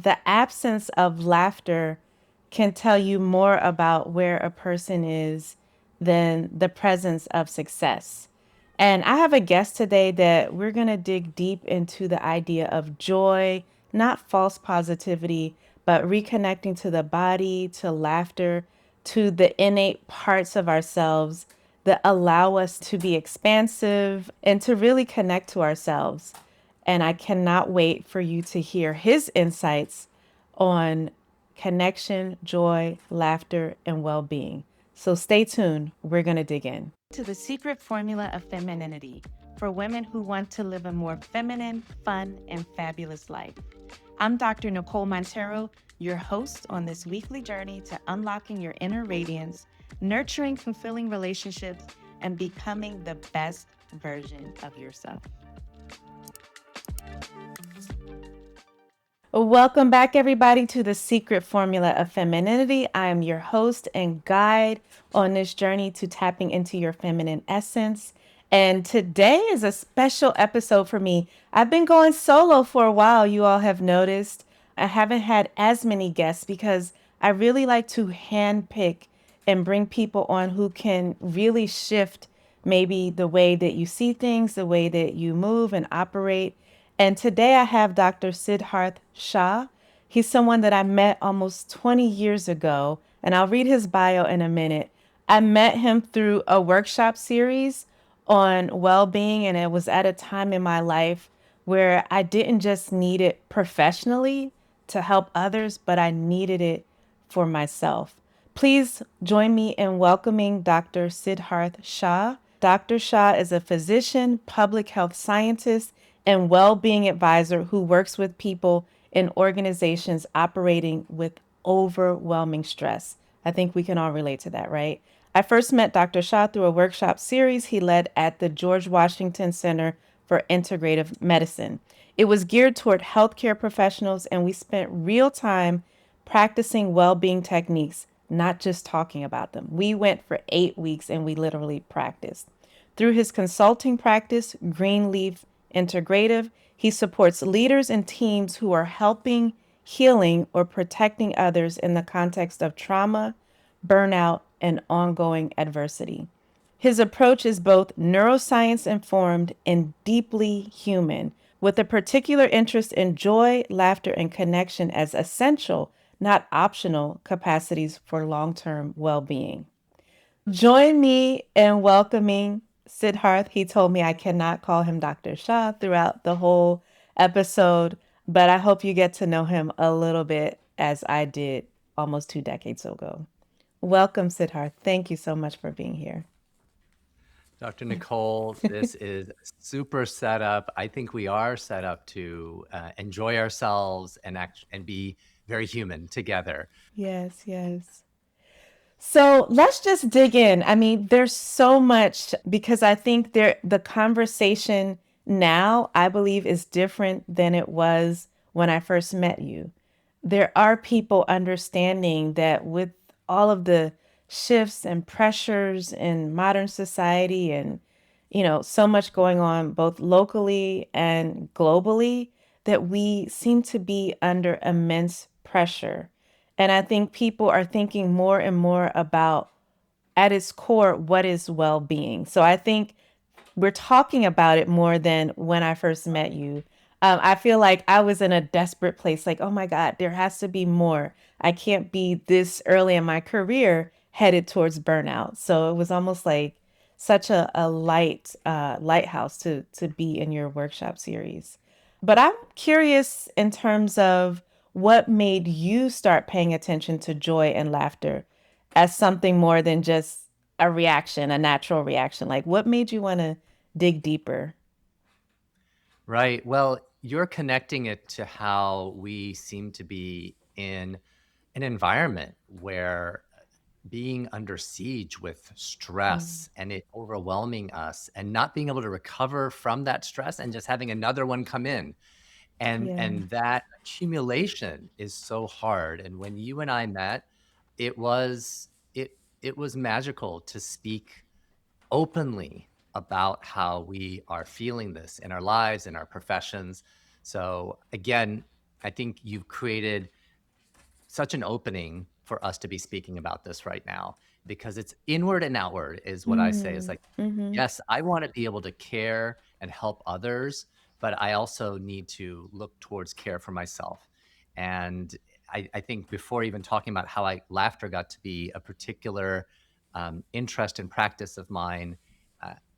the absence of laughter can tell you more about where a person is than the presence of success. And I have a guest today that we're going to dig deep into the idea of joy, not false positivity, but reconnecting to the body, to laughter, to the innate parts of ourselves that allow us to be expansive and to really connect to ourselves. And I cannot wait for you to hear his insights on connection, joy, laughter, and well being. So stay tuned. We're going to dig in to the secret formula of femininity for women who want to live a more feminine, fun, and fabulous life. I'm Dr. Nicole Monteiro, your host on this weekly journey to unlocking your inner radiance, nurturing fulfilling relationships, and becoming the best version of yourself. Welcome back, everybody, to the Secret Formula of Femininity. I am your host and guide on this journey to tapping into your feminine essence. And today is a special episode for me. I've been going solo for a while, you all have noticed. I haven't had as many guests because I really like to handpick and bring people on who can really shift maybe the way that you see things, the way that you move and operate. And today I have Dr. Siddharth Shah. He's someone that I met almost 20 years ago, and I'll read his bio in a minute. I met him through a workshop series on well-being, and it was at a time in my life where I didn't just need it professionally to help others, but I needed it for myself. Please join me in welcoming Dr. Siddharth Shah. Dr. Shah is a physician, public health scientist, and well-being advisor who works with people in organizations operating with overwhelming stress. I think we can all relate to that, right? I first met Dr. Shah through a workshop series he led at the George Washington Center for Integrative Medicine. It was geared toward healthcare professionals, and we spent real time practicing well-being techniques, not just talking about them. We went for 8 weeks and we literally practiced. Through his consulting practice, Greenleaf Integrative, he supports leaders and teams who are helping, healing, or protecting others in the context of trauma, burnout, and ongoing adversity. His approach is both neuroscience informed and deeply human, with a particular interest in joy, laughter, and connection as essential, not optional, capacities for long term well being. Join me in welcoming Siddharth. He told me I cannot call him Dr. Shah throughout the whole episode, but I hope you get to know him a little bit as I did almost 2 decades ago. Welcome, Siddharth. Thank you so much for being here. Dr. Nicole, this is a super setup. I think we are set up to enjoy ourselves and be very human together. Yes, yes. So let's just dig in. I mean, there's so much because I think the conversation now, I believe, is different than it was when I first met you. There are people understanding that with all of the shifts and pressures in modern society and so much going on both locally and globally that we seem to be under immense pressure. And I think people are thinking more and more about, at its core, what is well being. So I think we're talking about it more than when I first met you. I feel like I was in a desperate place, like, oh my God, there has to be more. I can't be this early in my career headed towards burnout. So it was almost like such a lighthouse to be in your workshop series. But I'm curious in terms of what made you start paying attention to joy and laughter as something more than just a reaction, a natural reaction. Like, what made you want to dig deeper? Right. Well, you're connecting it to how we seem to be in an environment where being under siege with Mm. stress and it overwhelming us and not being able to recover from that stress and just having another one come in. And Yeah. and that accumulation is so hard. And when you and I met, it was it was magical to speak openly about how we are feeling this in our lives, in our professions. So again, I think you've created such an opening for us to be speaking about this right now, because it's inward and outward is what I say. It's Mm, like, mhm, yes, I want to be able to care and help others, but I also need to look towards care for myself. And I think before even talking about how laughter got to be a particular interest and practice of mine,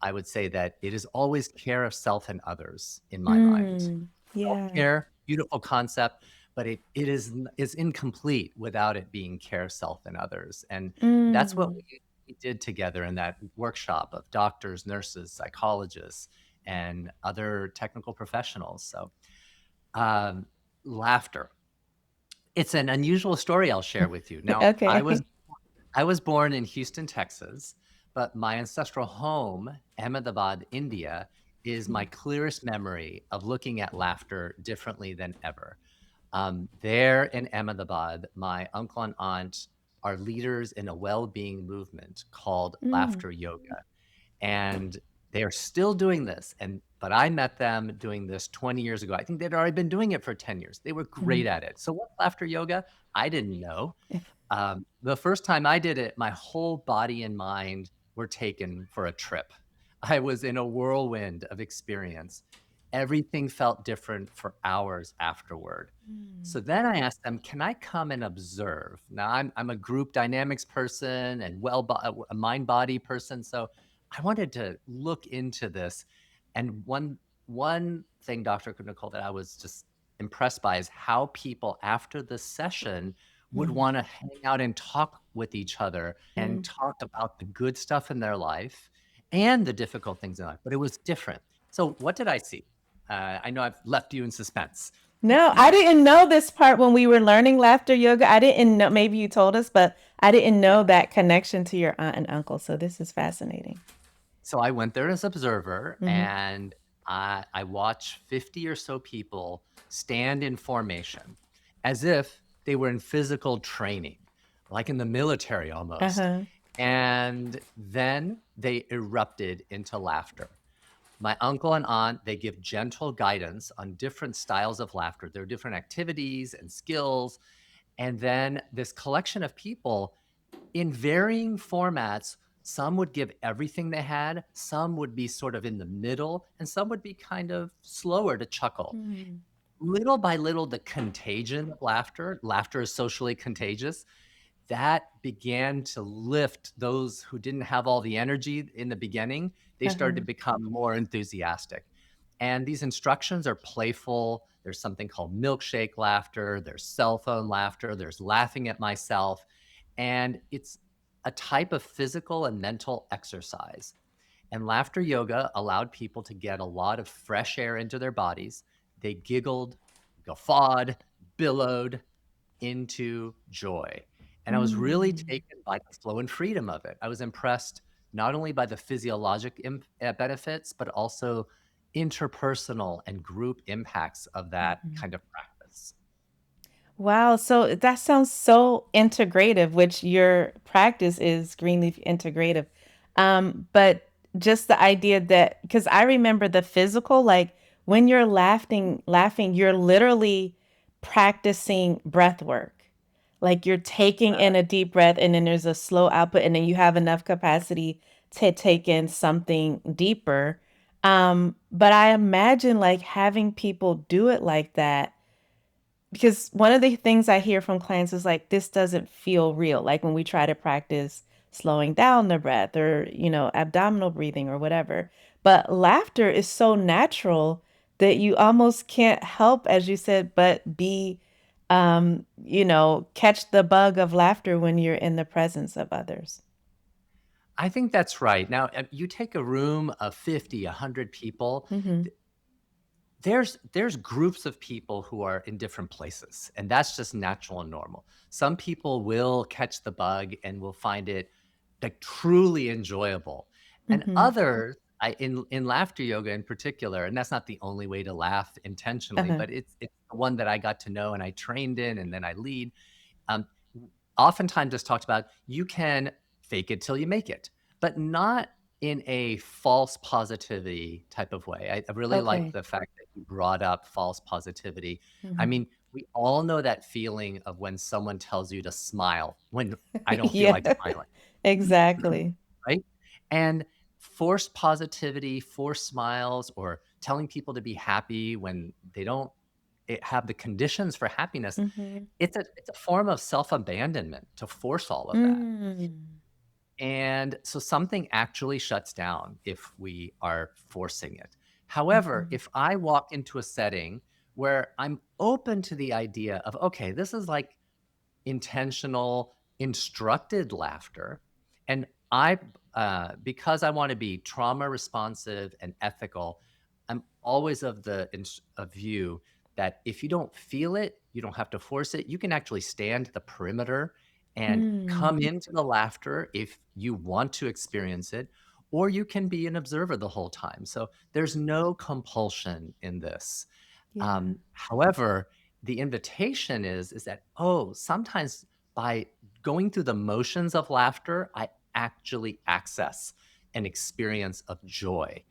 I would say that it is always care of self and others in my mind. yeah, Self-care, beautiful concept, but is incomplete without it being care, self, and others, and that's what mm, we did together in that workshop of doctors, nurses, psychologists, and other technical professionals. So, um, laughter. It's an unusual story I'll share with you. Now, okay. I was born in Houston, Texas, but my ancestral home, Ahmedabad, India, is my clearest memory of looking at laughter differently than ever. There in Ahmedabad, my uncle and aunt are leaders in a well-being movement called Mm, laughter yoga, and they are still doing this. And but I met them doing this 20 years ago. I think they'd already been doing it for 10 years. They were great mhm. at it. So what laughter yoga? I didn't know. The first time I did it, my whole body and mind were taken for a trip. I was in a whirlwind of experience. Everything felt different for hours afterward. Mm, So then I asked them, "Can I come and observe?" Now I'm a group dynamics person and a mind body person, so I wanted to look into this. And one thing, Dr. Nicole, that I was just impressed by is how people after the session would mm, wanna hang out and talk with each other and mm. talk about the good stuff in their life and the difficult things in life, but it was different. So what did I see? I know I've left you in suspense. No, I didn't know this part when we were learning laughter yoga. I didn't know, maybe you told us, but I didn't Yeah. know that connection to your aunt and uncle. So this is fascinating. So I went there as observer, Hmm. and I watched 50 or so people stand in formation as if they were in physical training, like in the military almost. Uh-huh. And then they erupted into laughter. My uncle and aunt, they give gentle guidance on different styles of laughter. There are different activities and skills. And then this collection of people in varying formats, some would give everything they had, some would be sort of in the middle, and some would be kind of slower to chuckle. Mm, Little by little, the contagion of laughter is socially contagious, that began to lift those who didn't have all the energy in the beginning. They started to uh-huh. become more enthusiastic. And these instructions are playful. There's something called milkshake laughter, there's cell phone laughter, there's laughing at myself. And it's a type of physical and mental exercise. And laughter yoga allowed people to get a lot of fresh air into their bodies. They giggled, guffawed, billowed, into joy. And I was really Mm, taken by the flow and freedom of it. I was impressed not only by the physiologic benefits, but also interpersonal and group impacts of that mhm. kind of practice. Wow, so that sounds so integrative, which your practice is Greenleaf Integrative. But just the idea that, because I remember the physical, like when you're laughing, you're literally practicing breath work. Like you're taking in a deep breath and then there's a slow output and then you have enough capacity to take in something deeper. But I imagine like having people do it like that because one of the things I hear from clients is like, this doesn't feel real. Like when we try to practice slowing down the breath or, abdominal breathing or whatever. But laughter is so natural that you almost can't help, as you said, but catch the bug of laughter when you're in the presence of others. I think that's right. Now, you take a room of 50, 100 people, Mm-hmm. there's groups of people who are in different places, and that's just natural and normal. Some people will catch the bug and will find it like truly enjoyable, and Mm-hmm. others, in laughter yoga in particular, and that's not the only way to laugh intentionally, Uh-huh. but it's the one that I got to know and I trained in and then I lead. um, Oftentimes it's talked about you can fake it till you make it, but not in a false positivity type of way. I really like Okay. the fact that you brought up false positivity. I Mm-hmm. mean, We all know that feeling of when someone tells you to smile when I don't feel Yeah, like smiling, exactly. right? And forced positivity, forced smiles, or telling people to be happy when they don't have the conditions for happiness, Mhm. it's a form of self-abandonment to force all of that. Mm. And so something actually shuts down if we are forcing it. However, Mhm. if I walk into a setting where I'm open to the idea of, okay, this is like intentional, instructed laughter. And because I want to be trauma responsive and ethical, I'm always of the of view that if you don't feel it, you don't have to force it. You can actually stand at the perimeter and Mm. come into the laughter if you want to experience it, or you can be an observer the whole time. So there's no compulsion in this. Yeah. However, the invitation is that, oh, sometimes by going through the motions of laughter, I actually access an experience of joy.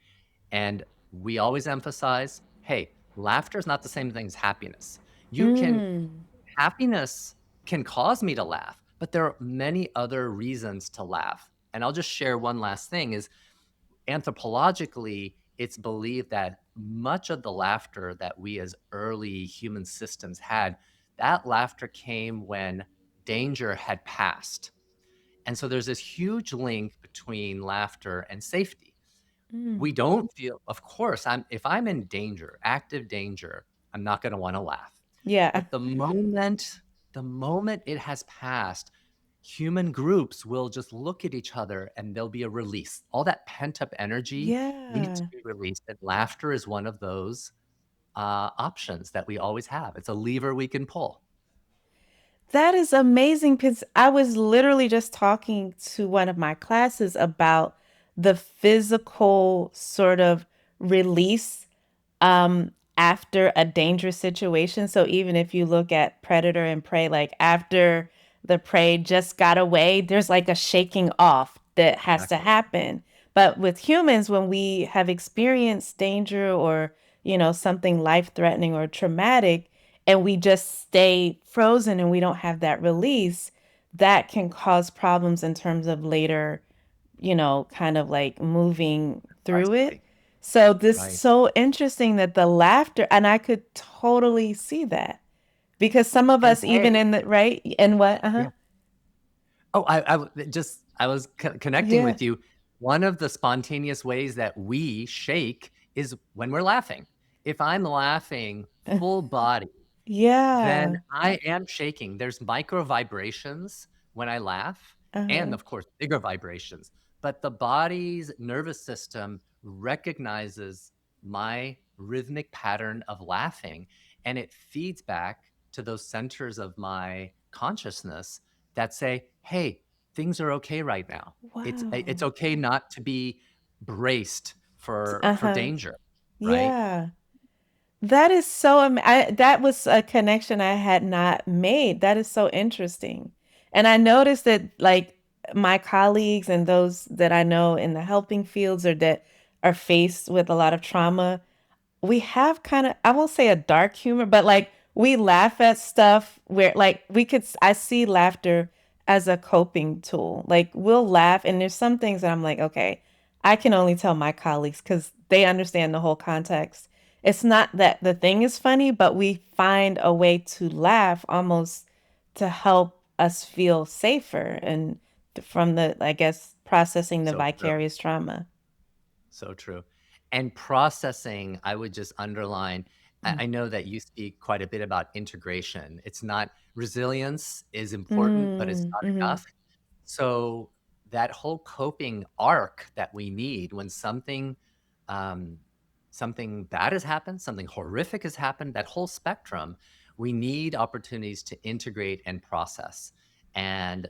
And we always emphasize, hey, laughter is not the same thing as happiness. You can Mm. Happiness can cause me to laugh, but there are many other reasons to laugh. And I'll just share one last thing is anthropologically, it's believed that much of the laughter that we as early human systems had, that laughter came when danger had passed. And so there's this huge link between laughter and safety. We Mm. don't feel, of course, if I'm in danger, active danger, I'm not going to want to laugh. Yeah. But the moment it has passed, human groups will just look at each other and there'll be a release. All that pent-up energy needs to Yeah. be released, and laughter is one of those, options that we always have. It's a lever we can pull. That is amazing because I was literally just talking to one of my classes about the physical sort of release after a dangerous situation. So even if you look at predator and prey, like after the prey just got away, there's like a shaking off that has to Exactly. happen. But with humans, when we have experienced danger or, something life threatening or traumatic, and we just stay frozen and we don't have that release, that can cause problems in terms of later, kind of like moving through it. Precisely. So this is Right. so interesting that the laughter, and I could totally see that because some of And us, even hey, in the right, and what, yeah. Oh, I was connecting yeah, with you. One of the spontaneous ways that we shake is when we're laughing. If I'm laughing uh, full body, then yeah, I am shaking. There's micro vibrations when I laugh, and uh-huh, of course, bigger vibrations. But the body's nervous system recognizes my rhythmic pattern of laughing, and it feeds back to those centers of my consciousness that say, "Hey, things are okay right now. It's wow, okay not to be braced for uh-huh, danger," right? yeah. That is so that was a connection I had not made. That is so interesting. And I noticed that like my colleagues and those that I know in the helping fields or that are faced with a lot of trauma, we have kind of, I won't say a dark humor, but like we laugh at stuff where like I see laughter as a coping tool. Like we'll laugh and there's some things that I'm like, okay, I can only tell my colleagues because they understand the whole context. It's not that the thing is funny, but we find a way to laugh almost to help us feel safer and from the, I guess, processing the So true. vicarious trauma. So true. And processing, I would just underline, I know that you speak quite a bit about integration. It's not resilience is important, but it's Mm, not hmm. enough. So that whole coping arc that we need when um, something bad has happened, something horrific has happened, that whole spectrum, we need opportunities to integrate and process. And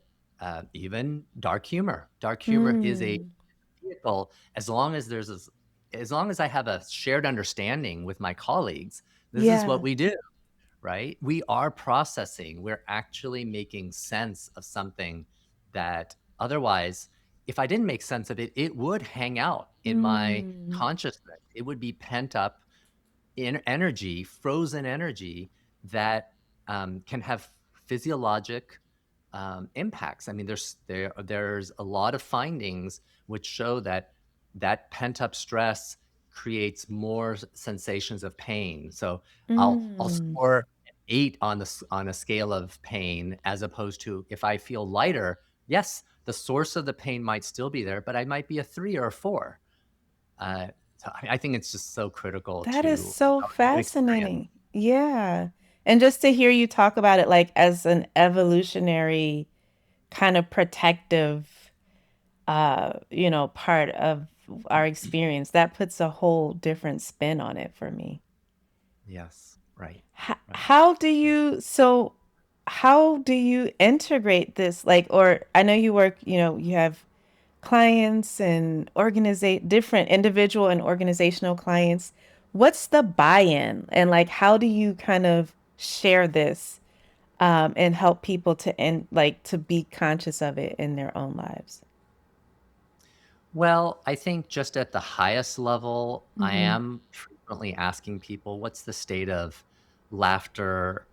even dark humor. Dark humor is a Mm. vehicle as long as I have a shared understanding with my colleagues, this is what Yeah. we do, right? We are processing. We're actually making sense of something that otherwise, if I didn't make sense of it, it would hang out in my Mm. consciousness. It would be pent up in energy, frozen energy that can have physiologic impacts. I mean, there's a lot of findings which show that pent up stress creates more sensations of pain. So I'll Mm. score an 8 on on a scale of pain, as opposed to if I feel lighter. Yes, the source of the pain might still be there, but I might be a 3 or a 4. Uh, so I think it's just so critical That is to so an experience. fascinating. Yeah. And just to hear you talk about it like as an evolutionary kind of protective part of our experience, that puts a whole different spin on it for me. Yes, right, How, right. how do you so how do you integrate this like or I know you work, you have clients and organizate different individual and organizational clients. What's the buy-in and like how do you kind of share this and help people to to be conscious of it in their own lives? Well, I think just at the highest level, I Mm-hmm. am frequently asking people, what's the state of laughter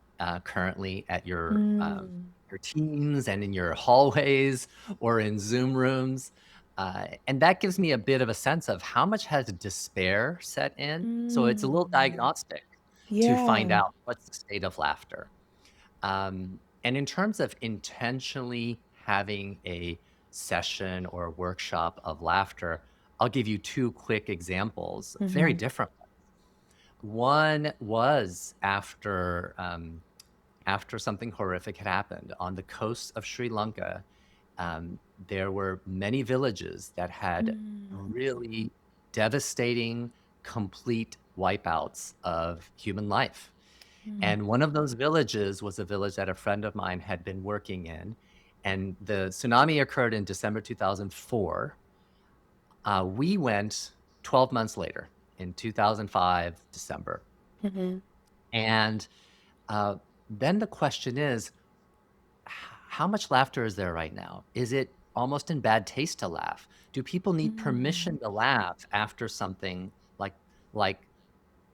currently at Mm. your teams and in your hallways or in Zoom rooms? And that gives me a bit of a sense of how much has despair set in. So it's a little Mm. diagnostic to find Yeah. out what's the state of laughter. And in terms of intentionally having a session or a workshop of laughter, I'll give you two quick examples, very Mm-hmm. different. One was after something horrific had happened on the coast of Sri Lanka. There were many villages that had Mm. really devastating, complete wipeouts of human life. Mm. And one of those villages was a village that a friend of mine had been working in. And the tsunami occurred in December 2004. We went 12 months later in 2005, December. Mm-hmm. And uh, then the question is, how much laughter is there right now? Is it almost in bad taste to laugh? Do people need Mm. permission to laugh after something like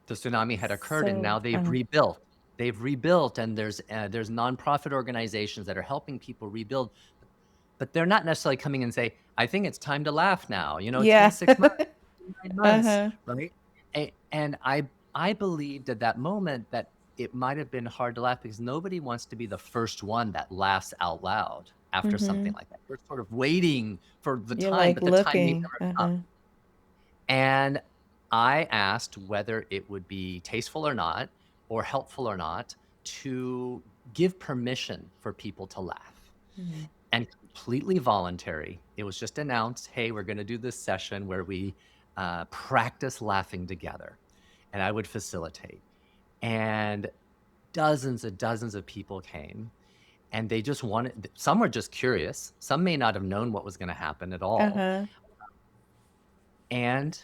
the tsunami had occurred, and So, now they've rebuilt. They've rebuilt, and there's nonprofit organizations that are helping people rebuild, but they're not necessarily coming and say, "I think it's time to laugh now." It's been yeah. 6 months, 9 months, Uh-huh. right? And I believed at that moment that it might have been hard to laugh because nobody wants to be the first one that laughs out loud after something Mm-hmm. like that. We're sort of waiting for the You're time, like but the time may looking. never come. Uh-huh. And I asked whether it would be tasteful or not, or helpful or not, to give permission for people to laugh. Mm. And completely voluntary. It was just announced, hey, we're going to do this session where we practice laughing together. And I would facilitate. And dozens of people came, and they just wanted, some were just curious. Some may not have known what was going to happen at all. Uh-huh. And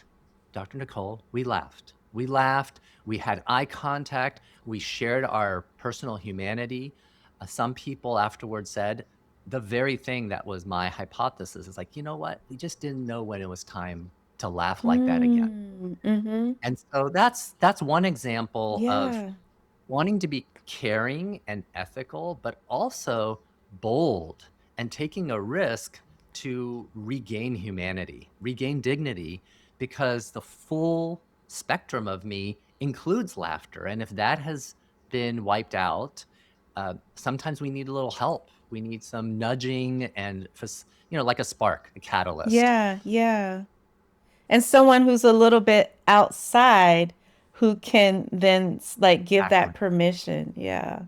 Dr. Nicole, we laughed. We laughed. We had eye contact. We shared our personal humanity. Some people afterwards said the very thing that was my hypothesis is like, you know what? We just didn't know when it was time to laugh like that again. Mm. Mm-hmm. And so that's one example of Yeah. wanting to be caring and ethical, but also bold and taking a risk to regain humanity, regain dignity, because the full spectrum of me includes laughter. And if that has been wiped out, sometimes we need a little help. We need some nudging and, like a spark, a catalyst. Yeah. Yeah. And someone who's a little bit outside who can then like give that Exactly. permission. Yeah.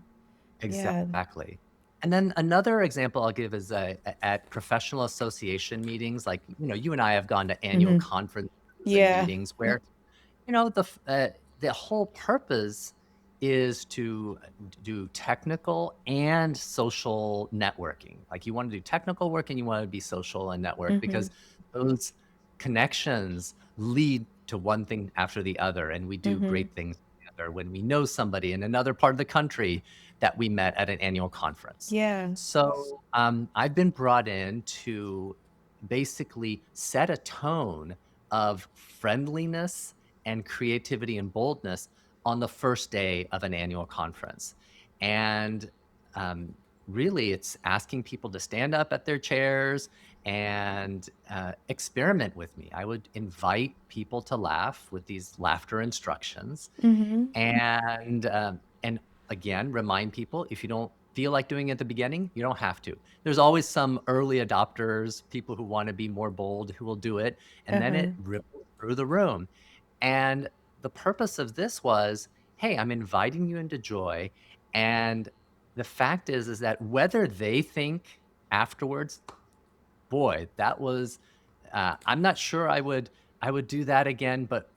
Yeah. Exactly. And then another example I'll give is, at professional association meetings, like, you and I have gone to annual Mm-hmm. conferences and Yeah. meetings where, the whole purpose is to do technical and social networking. Like, you wanna do technical work and you wanna be social and network Mm-hmm. because those connections lead to one thing after the other, and we do Mm-hmm. great things together when we know somebody in another part of the country that we met at an annual conference. Yeah. So, I've been brought in to basically set a tone of friendliness and creativity and boldness on the first day of an annual conference. And um, really, it's asking people to stand up at their chairs and experiment with me. I would invite people to laugh with these laughter instructions, Mm-hmm. and again, remind people, if you don't feel like doing it at the beginning, you don't have to. There's always some early adopters, people who want to be more bold, who will do it, and then Uh-huh. it ripples through the room. And the purpose of this was, hey, I'm inviting you into joy. And the fact is that whether they think afterwards, boy, that was, I'm not sure I would do that again, but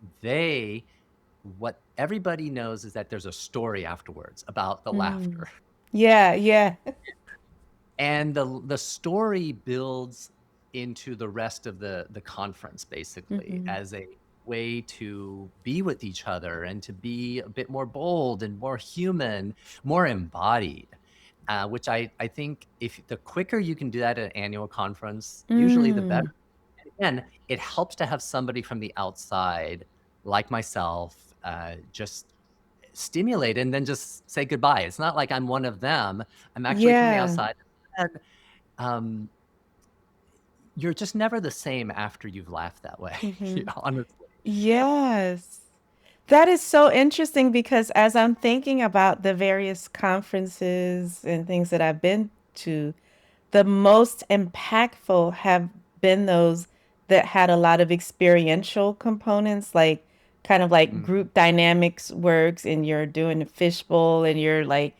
what everybody knows is that there's a story afterwards about the Mm. laughter. Yeah, yeah. And the story builds into the rest of the conference, basically, Mm-hmm. as a way to be with each other and to be a bit more bold and more human, more embodied, which I think if the quicker you can do that at an annual conference, usually the better. Mm. And it helps to have somebody from the outside, like myself, just stimulate and then just say goodbye. It's not like I'm one of them. I'm actually from the Yeah. outside. And, um, you're just never the same after you've laughed that way, Mm-hmm. honestly. Yes. That is so interesting because as I'm thinking about the various conferences and things that I've been to, the most impactful have been those that had a lot of experiential components, like kind of like Mm. group dynamics works and you're doing a fishbowl and you're like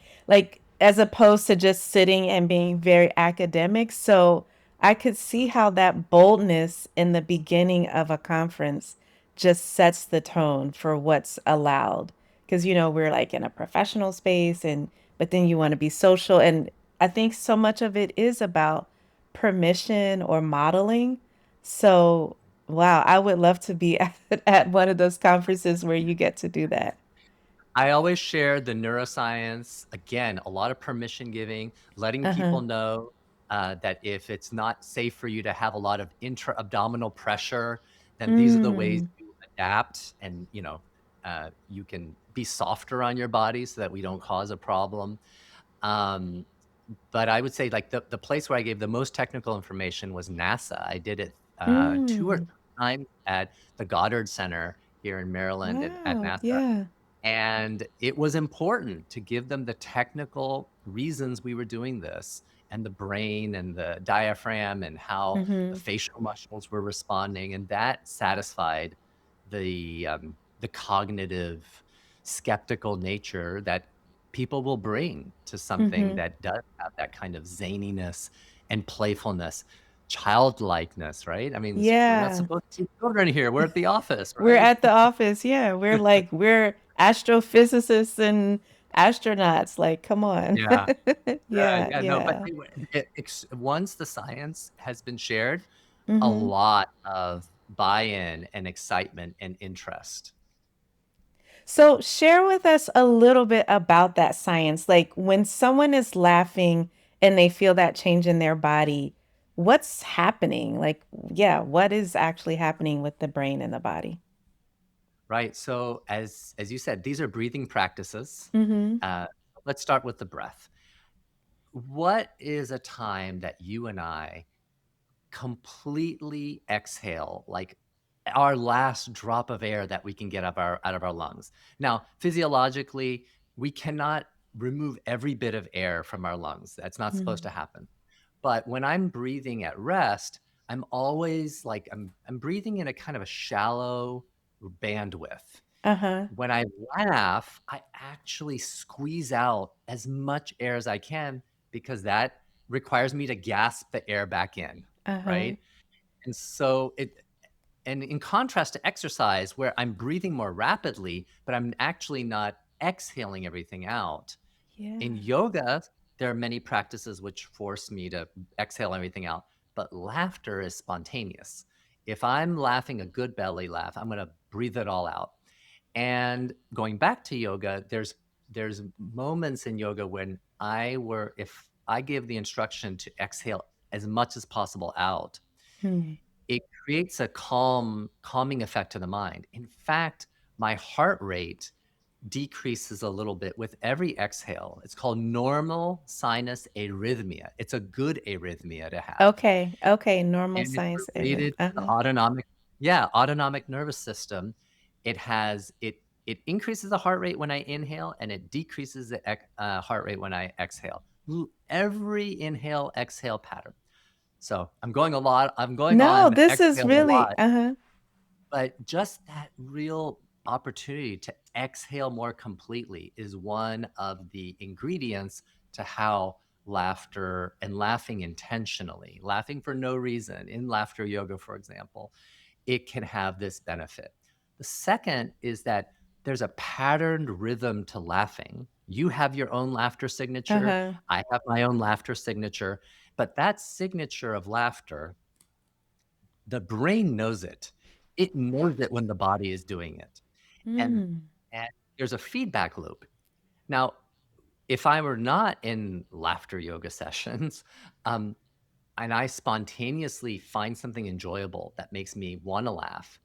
as opposed to just sitting and being very academic. So I could see how that boldness in the beginning of a conference just sets the tone for what's allowed. Because, we're like in a professional space and but then you want to be social. And I think so much of it is about permission or modeling. So, wow, I would love to be at one of those conferences where you get to do that. I always share the neuroscience, again, a lot of permission giving, letting Uh-huh. people know that if it's not safe for you to have a lot of intra-abdominal pressure, then these are the ways Mm. to adapt, and you can be softer on your body so that we don't cause a problem. Um, but I would say, like, the place where I gave the most technical information was NASA. I did it 2 or 3 Mm. times at the Goddard Center here in Maryland at Wow. NASA. Yeah. And it was important to give them the technical reasons we were doing this, and the brain and the diaphragm and how the Mm-hmm. facial muscles were responding. And that satisfied the cognitive, skeptical nature that people will bring to something Mm-hmm. that does have that kind of zaniness and playfulness, childlikeness, right? I mean, we're not Yeah. supposed to be children here. We're at the office, We're right? at the office. Yeah. We're astrophysicists and astronauts. Like, come on. Yeah. Yeah, Yeah. yeah, no, but Yeah. they were once the science has been shared, a Mm-hmm. lot of buy-in and excitement and interest. So, share with us a little bit about that science. Like when someone is laughing and they feel that change in their body, what's happening? Like, yeah, what is actually happening with the brain and the body? Right, so as you said, these are breathing practices. Mm-hmm. Uh, let's start with the breath. What is a time that you and I completely exhale, like our last drop of air that we can get out of our lungs? Now, physiologically, we cannot remove every bit of air from our lungs. That's not supposed to happen. But when I'm breathing at rest, I'm always like I'm breathing in a kind of a shallow bandwidth. Uh-huh. When I laugh, I actually squeeze out as much air as I can, because that requires me to gasp the air back in, Uh-huh. right? And so and in contrast to exercise, where I'm breathing more rapidly, but I'm actually not exhaling everything out. Yeah. In yoga, there are many practices which force me to exhale everything out, but laughter is spontaneous. If I'm laughing a good belly laugh, I'm going to breathe it all out. And going back to yoga, there's moments in yoga when if I give the instruction to exhale as much as possible out, Hmm. it creates a calming effect to the mind. In fact, my heart rate decreases a little bit with every exhale. It's called normal sinus arrhythmia. It's a good arrhythmia to have. Okay. Okay. Normal And it's science related arrhythm. to the autonomic, yeah, autonomic nervous system. It increases the heart rate when I inhale, and it decreases the heart rate when I exhale. Every inhale exhale pattern. So I'm going No, on this is exhale a really lot, but just that real opportunity to exhale more completely is one of the ingredients to how laughter and laughing intentionally, laughing for no reason in laughter yoga, for example, it can have this benefit. The second is that there's a patterned rhythm to laughing. You have your own laughter signature. uh-huh. I have my own laughter signature. But that signature of laughter, the brain knows it. It knows it when the body is doing it. And Mm. and there's a feedback loop. Now, if I were not in laughter yoga sessions, um, and I spontaneously find something enjoyable that makes me wanna laugh,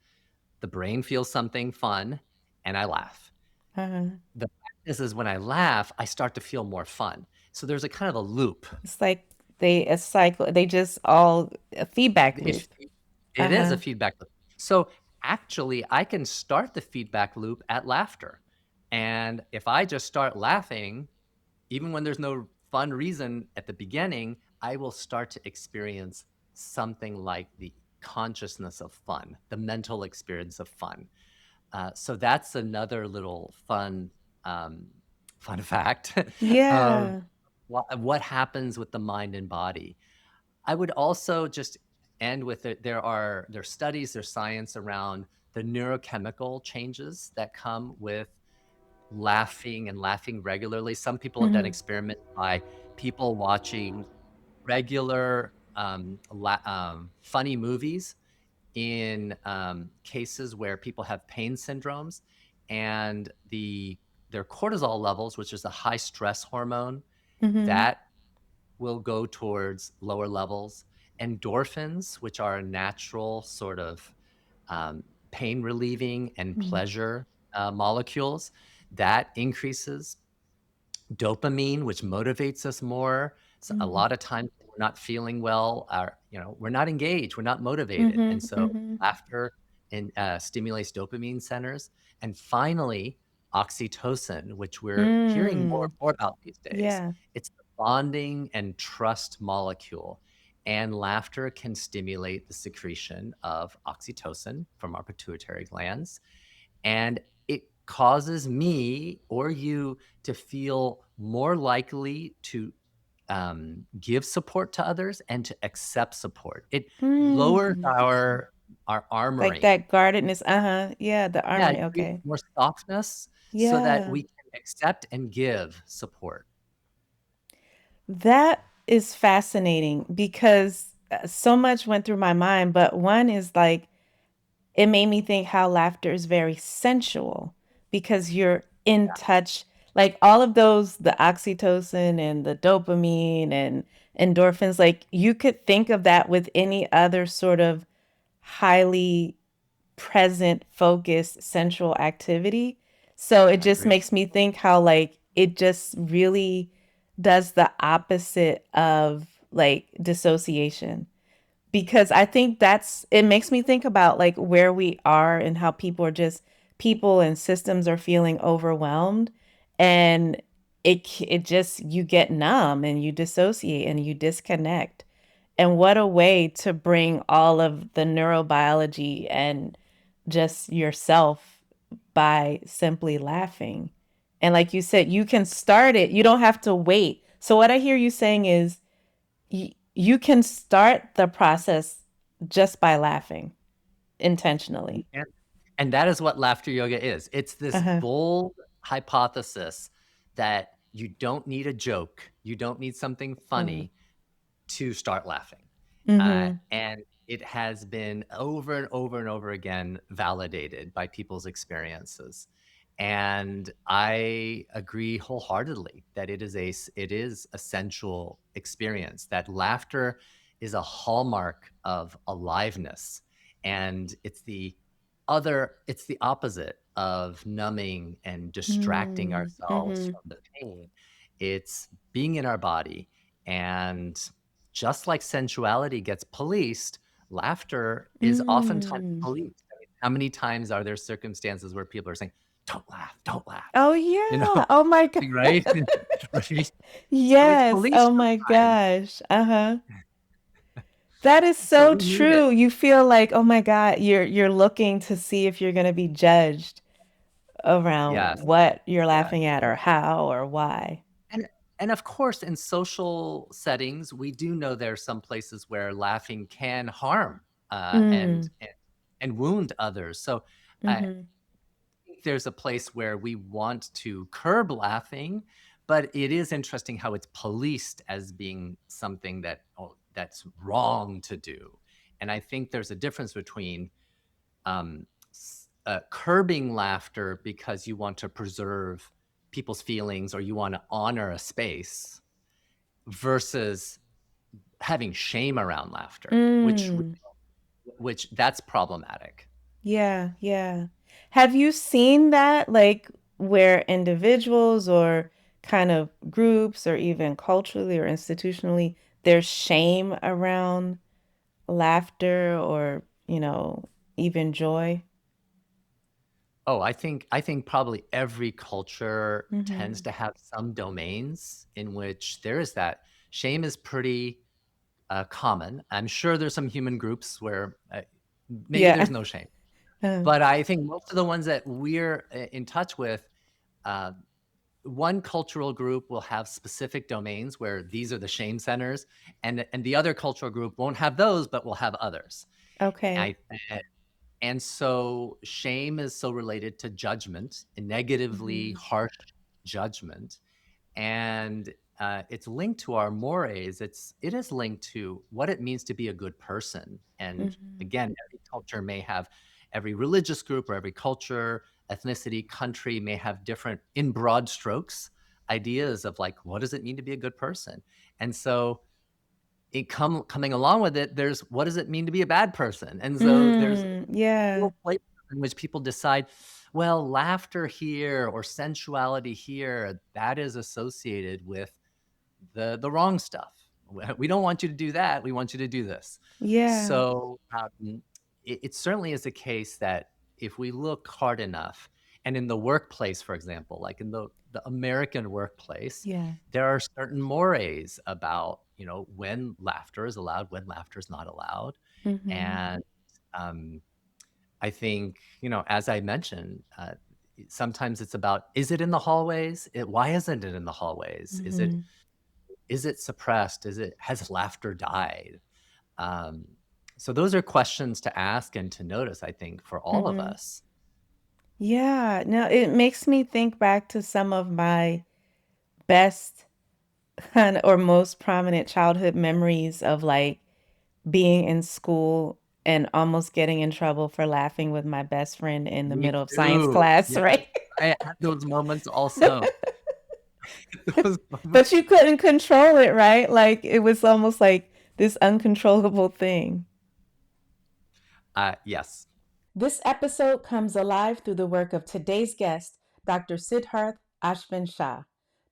the brain feels something fun, and I laugh. Uh-huh. The fact is when I laugh, I start to feel more fun. So there's a kind of a loop. It's like they a cycle. They just all a feedback It loop. it is a Uh-huh. feedback loop. So, actually, I can start the feedback loop at laughter, and if I just start laughing, even when there's no fun reason at the beginning, I will start to experience something like the consciousness of fun, the mental experience of fun. So that's another little um, fun fact of Yeah. what happens with the mind and body. I would also just end with it. There's studies, there's science around the neurochemical changes that come with laughing and laughing regularly. Some people have done Mhm. experiments by people watching regular funny movies in cases where people have pain syndromes, and their cortisol levels, which is a high stress hormone, Mhm. that will go towards lower levels. Endorphins, which are a natural sort of pain relieving and Mhm. pleasure molecules, that increases. Dopamine, which motivates us more. So a Mhm. lot of times when we're not feeling well, we're not engaged, we're not motivated, and Mhm. so Mhm. laughter stimulates dopamine centers. And finally, oxytocin, which we're hearing more Mm. and more about these days. Yeah. It's the bonding and trust molecule, and laughter can stimulate the secretion of oxytocin from our pituitary glands, and it causes me or you to feel more likely to give support to others and to accept support. It lowers Mm. our Like armoring. that guardedness. Uh-huh. Yeah, the Yeah, armory. it creates Okay. more softness so that Yeah. we can accept and give support. That is fascinating because so much went through my mind, but one is like it made me think how laughter is very sensual because you're in touch, like all of those, the oxytocin and the dopamine and endorphins, like you could think of that with any other sort of highly present, focused, sensual activity. So it I just agree. makes me think how like it just really does the opposite of like dissociation, because I think that's it makes me think about like where we are and how people and systems are feeling overwhelmed, and it just you get numb and you dissociate and you disconnect. And what a way to bring all of the neurobiology and just yourself by simply laughing. And like you said, you can start it. You don't have to wait. So what I hear you saying is you can start the process just by laughing intentionally. And and that is what laughter yoga is. It's this Uh-huh. bold hypothesis that you don't need a joke, you don't need something Mm. funny to start laughing. Mm-hmm. And it has been over and over and over again validated by people's experiences. And I agree wholeheartedly that it is a sensual experience, that laughter is a hallmark of aliveness. And it's the opposite of numbing and distracting Mm, ourselves mm-hmm. from the pain. It's being in our body. And just like sensuality gets policed, laughter is oftentimes Mm. policed. I mean, how many times are there circumstances where people are saying, don't laugh, Oh you know, yeah. Oh my God. right? Right? So it's Yes. policed Oh my sometimes. gosh. Uh-huh. That is So so we need it. true. You feel like, oh my God, you're looking to see if you're going to be judged around Yes. what you're Yeah. laughing at or how or why. And and of course, in social settings, we do know there are some places where laughing can harm uh, and Mm. and and wound others. So I Mm-hmm. think there's a place where we want to curb laughing, but it is interesting how it's policed as being something that's wrong to do. And I think there's a difference between curbing laughter because you want to preserve people's feelings or you want to honor a space versus having shame around laughter, Mm. which that's problematic. Yeah, yeah. Have you seen that, like where individuals or kind of groups or even culturally or institutionally, there's shame around laughter or, even joy? Oh, I think probably every culture tends Mm-hmm. to have some domains in which there is that. Shame is pretty common. I'm sure there's some human groups where maybe Yeah. there's no shame, Uh, but I think most of the ones that we're in touch with, uh, one cultural group will have specific domains where these are the shame centers, and the other cultural group won't have those, but will have others. okay. I And so shame is so related to judgment, and negatively Mm-hmm. harsh judgment, and it's linked to our mores. It is linked to what it means to be a good person. And Mm-hmm. again, every religious group or every culture, ethnicity, country may have different, in broad strokes, ideas of like what does it mean to be a good person. And so coming along with it, there's what does it mean to be a bad person? And so there's Mm, yeah. real places in which people decide, well, laughter here or sensuality here, that is associated with the wrong stuff. We don't want you to do that. We want you to do this. Yeah. So it certainly is the case that if we look hard enough, and in the workplace, for example, like in the American workplace, Yeah. there are certain mores about when laughter is allowed, when laughter is not allowed, Mm-hmm. and um, I think, as I mentioned, sometimes it's about, is it in the hallways? Why isn't it in the hallways? Mm-hmm. Is it suppressed? Has laughter died? Um, so those are questions to ask and to notice, I think, for all of Mm-hmm. us. Yeah. No, it makes me think back to some of my best kind or most prominent childhood memories of like being in school and almost getting in trouble for laughing with my best friend in the Me middle of science too. class, Yes, right? I had those moments also. Those But moments. you couldn't control it, right? Like it was almost like this uncontrollable thing. Yes. This episode comes alive through the work of today's guest, Dr. Siddharth Ashvin Shah.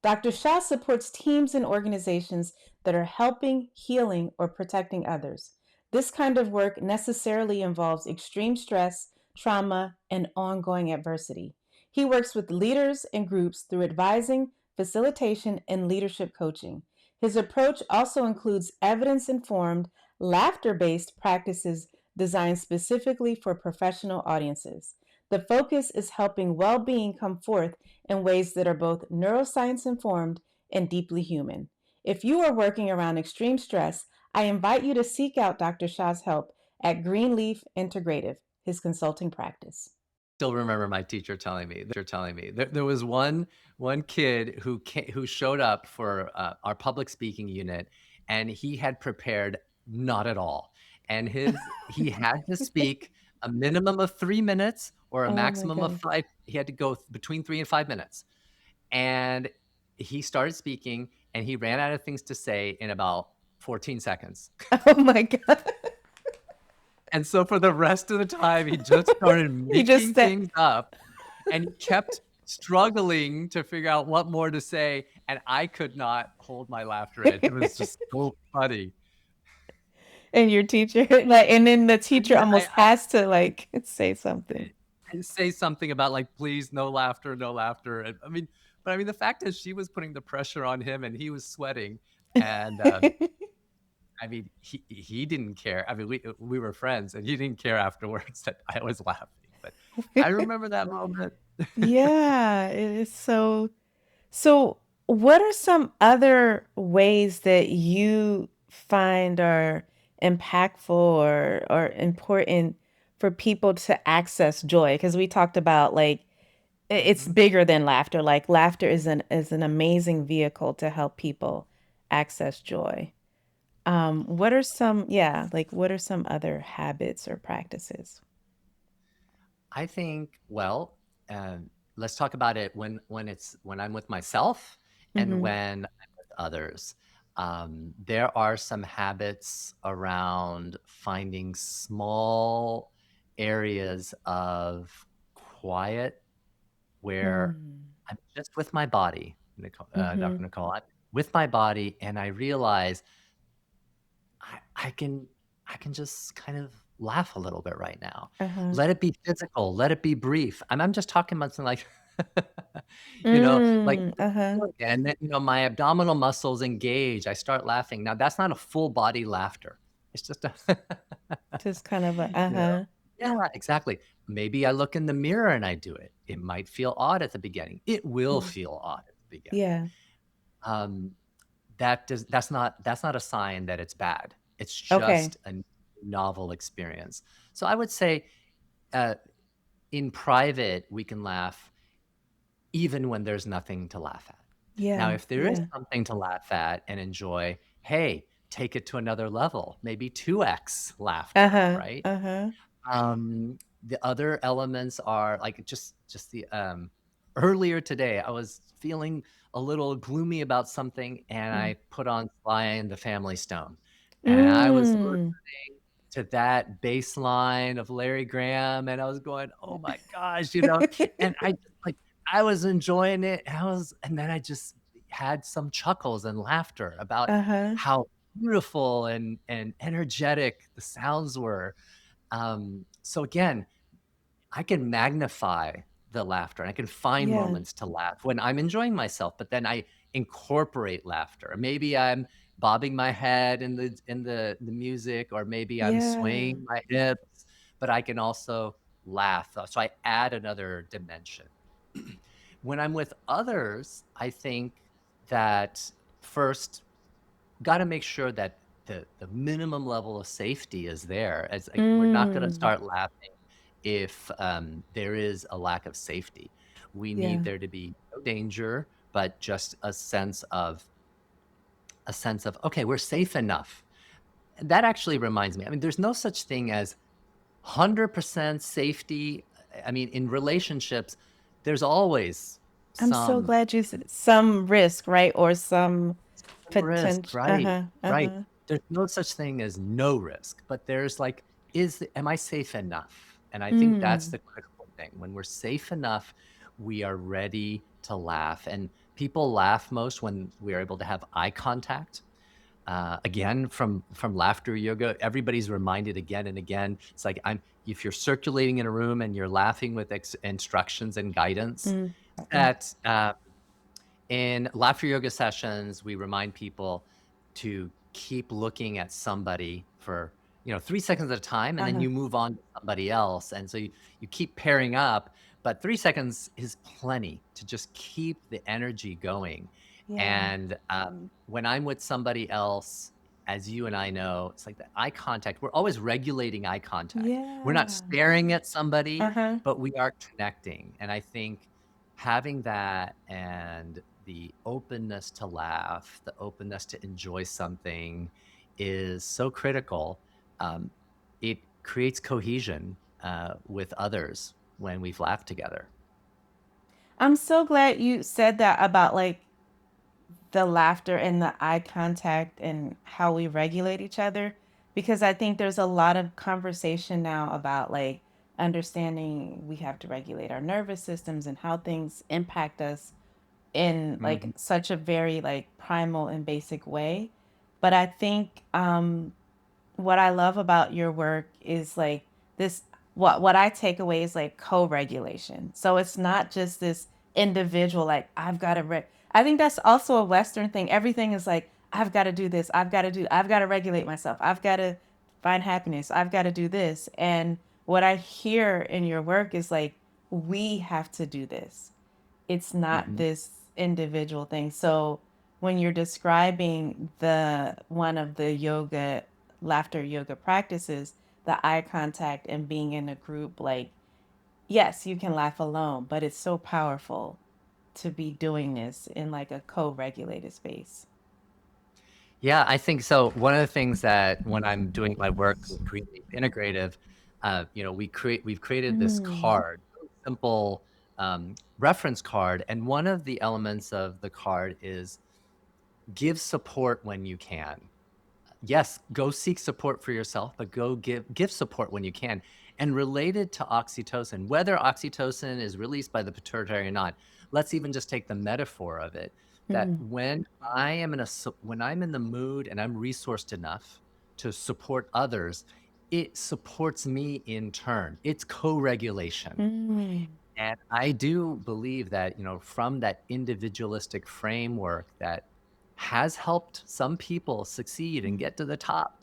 Dr. Shah supports teams and organizations that are helping, healing, or protecting others. This kind of work necessarily involves extreme stress, trauma, and ongoing adversity. He works with leaders and groups through advising, facilitation, and leadership coaching. His approach also includes evidence informed, laughter based practices designed specifically for professional audiences. The focus is helping well being come forth in ways that are both neuroscience informed and deeply human. If you are working around extreme stress, I invite you to seek out Dr. Shah's help at Greenleaf Integrative, his consulting practice. Still remember my teacher telling me there was one kid who showed up for our public speaking unit, and he had prepared not at all, and he had to speak a minimum of 3 minutes or a Oh my maximum of goodness. five. He had to go between 3 and 5 minutes, and he started speaking, and he ran out of things to say in about 14 seconds. Oh my God. And so for the rest of the time, he just started You just making said, things up. And he kept struggling to figure out what more to say, and I could not hold my laughter in. It was just so funny. And your teacher, like, and then the I teacher mean, almost has to like say something. I say something about like, "Please, no laughter, no laughter." And I mean, the fact is she was putting the pressure on him and he was sweating. And I mean, he didn't care. I mean, we were friends and he didn't care afterwards that I was laughing. But I remember that moment. Yeah, it is so. So, what are some other ways that you find are impactful or important for people to access joy? Because we talked about like it's Mhm. bigger than laughter. Like laughter is an amazing vehicle to help people access joy. What are some, yeah, like what are some other habits or practices? I think, well, let's talk about it when I'm with myself and Mm-hmm. when I'm with others. There are some habits around finding small areas of quiet where Mm. I'm just with my body, Mm-hmm. Dr. Nicole. I'm with my body, and I realize I I can just kind of laugh a little bit right now. Uh-huh. Let it be physical, let it be brief. I'm just talking about something like, like, Mm, uh-huh. and then, my abdominal muscles engage, I start laughing. Now that's not a full body laughter. It's just a Just kind of a you know uh-huh. Yeah, exactly. Maybe I look in the mirror and I do it. It might feel odd at the beginning. It will Yeah. feel odd at the beginning. Yeah. Um, that's not a sign that it's bad. It's Okay. just a novel experience. So I would say, uh, in private, we can laugh even when there's nothing to laugh at. Now, Yeah. if there is Yeah. something to laugh at and enjoy, hey, take it to another level, maybe 2x laughter, Uh-huh. right? Uh-huh. The other elements are like just the earlier today, I was feeling a little gloomy about something, and Mm. I put on Sly and the Family Stone, and I was Mm. to that bass line of Larry Graham, and I was going, "Oh my gosh," and I just, like, I was enjoying it, and then I just had some chuckles and laughter about Uh-huh. how beautiful and energetic the sounds were. So again, I can magnify the laughter and I can find Yeah. moments to laugh when I'm enjoying myself, but then I incorporate laughter. Maybe I'm bobbing my head in the music, or maybe I'm Yeah. swaying my hips, but I can also laugh. So I add another dimension. When I'm with others, I think that first got to make sure that the minimum level of safety is there. As like, we're not going to Mm. start laughing if there is a lack of safety. We need Yeah. there to be no danger, but just a sense of okay, we're safe enough. That actually reminds me. I mean, there's no such thing as 100% safety. I mean, in relationships, there's always I'm so some glad you said some risk, right? Or some risk, potential. right, Uh-huh. right. Uh-huh. There's no such thing as no risk, but there's like, am I safe enough? And I think that's Mm. the critical thing. When we're safe enough, we are ready to laugh. And people laugh most when we are able to have eye contact. Again, from laughter yoga, everybody's reminded again and again. It's like if you're circulating in a room and you're laughing with instructions and guidance, Mm. Mm. that in laughter yoga sessions, we remind people to keep looking at somebody for 3 seconds at a time, and then Uh-huh. you move on to somebody else. And so you keep pairing up, but 3 seconds is plenty to just keep the energy going. Yeah. And when I'm with somebody else, as you and I know, it's like the eye contact. We're always regulating eye contact. We're not Yeah. staring at somebody, Uh-huh. but we are connecting. And I think having that and the openness to laugh, the openness to enjoy something is so critical. Um, it creates cohesion with others when we've laughed together. I'm so glad you said that about like the laughter and the eye contact and how we regulate each other because I think there's a lot of conversation now about like understanding we have to regulate our nervous systems and how things impact us in like Mhm. such a very like primal and basic way. But I think what I love about your work is like this what I take away is like co-regulation. So it's not just this individual like I've got to I think that's also a Western thing. Everything is like I've got to do this. I've got to regulate myself. I've got to find happiness. I've got to do this. And what I hear in your work is like we have to do this. It's not Mhm. this individual thing. So when you're describing the one of the yoga laughter yoga practices, the eye contact and being in a group, like yes, you can laugh alone, but it's so powerful to be doing this in like a co-regulated space. Yeah, I think so. One of the things that when I'm doing my work with Greenleaf Integrative, we've created this Mm. card, really simple reference card, and one of the elements of the card is give support when you can. Yes, go seek support for yourself, but go give support when you can. And related to oxytocin, whether oxytocin is released by the pituitary or not, let's even just take the metaphor of it that Mm. when I'm in the mood and I'm resourced enough to support others, it supports me in turn. It's co-regulation. Mm. And I do believe that, from that individualistic framework that has helped some people succeed and get to the top,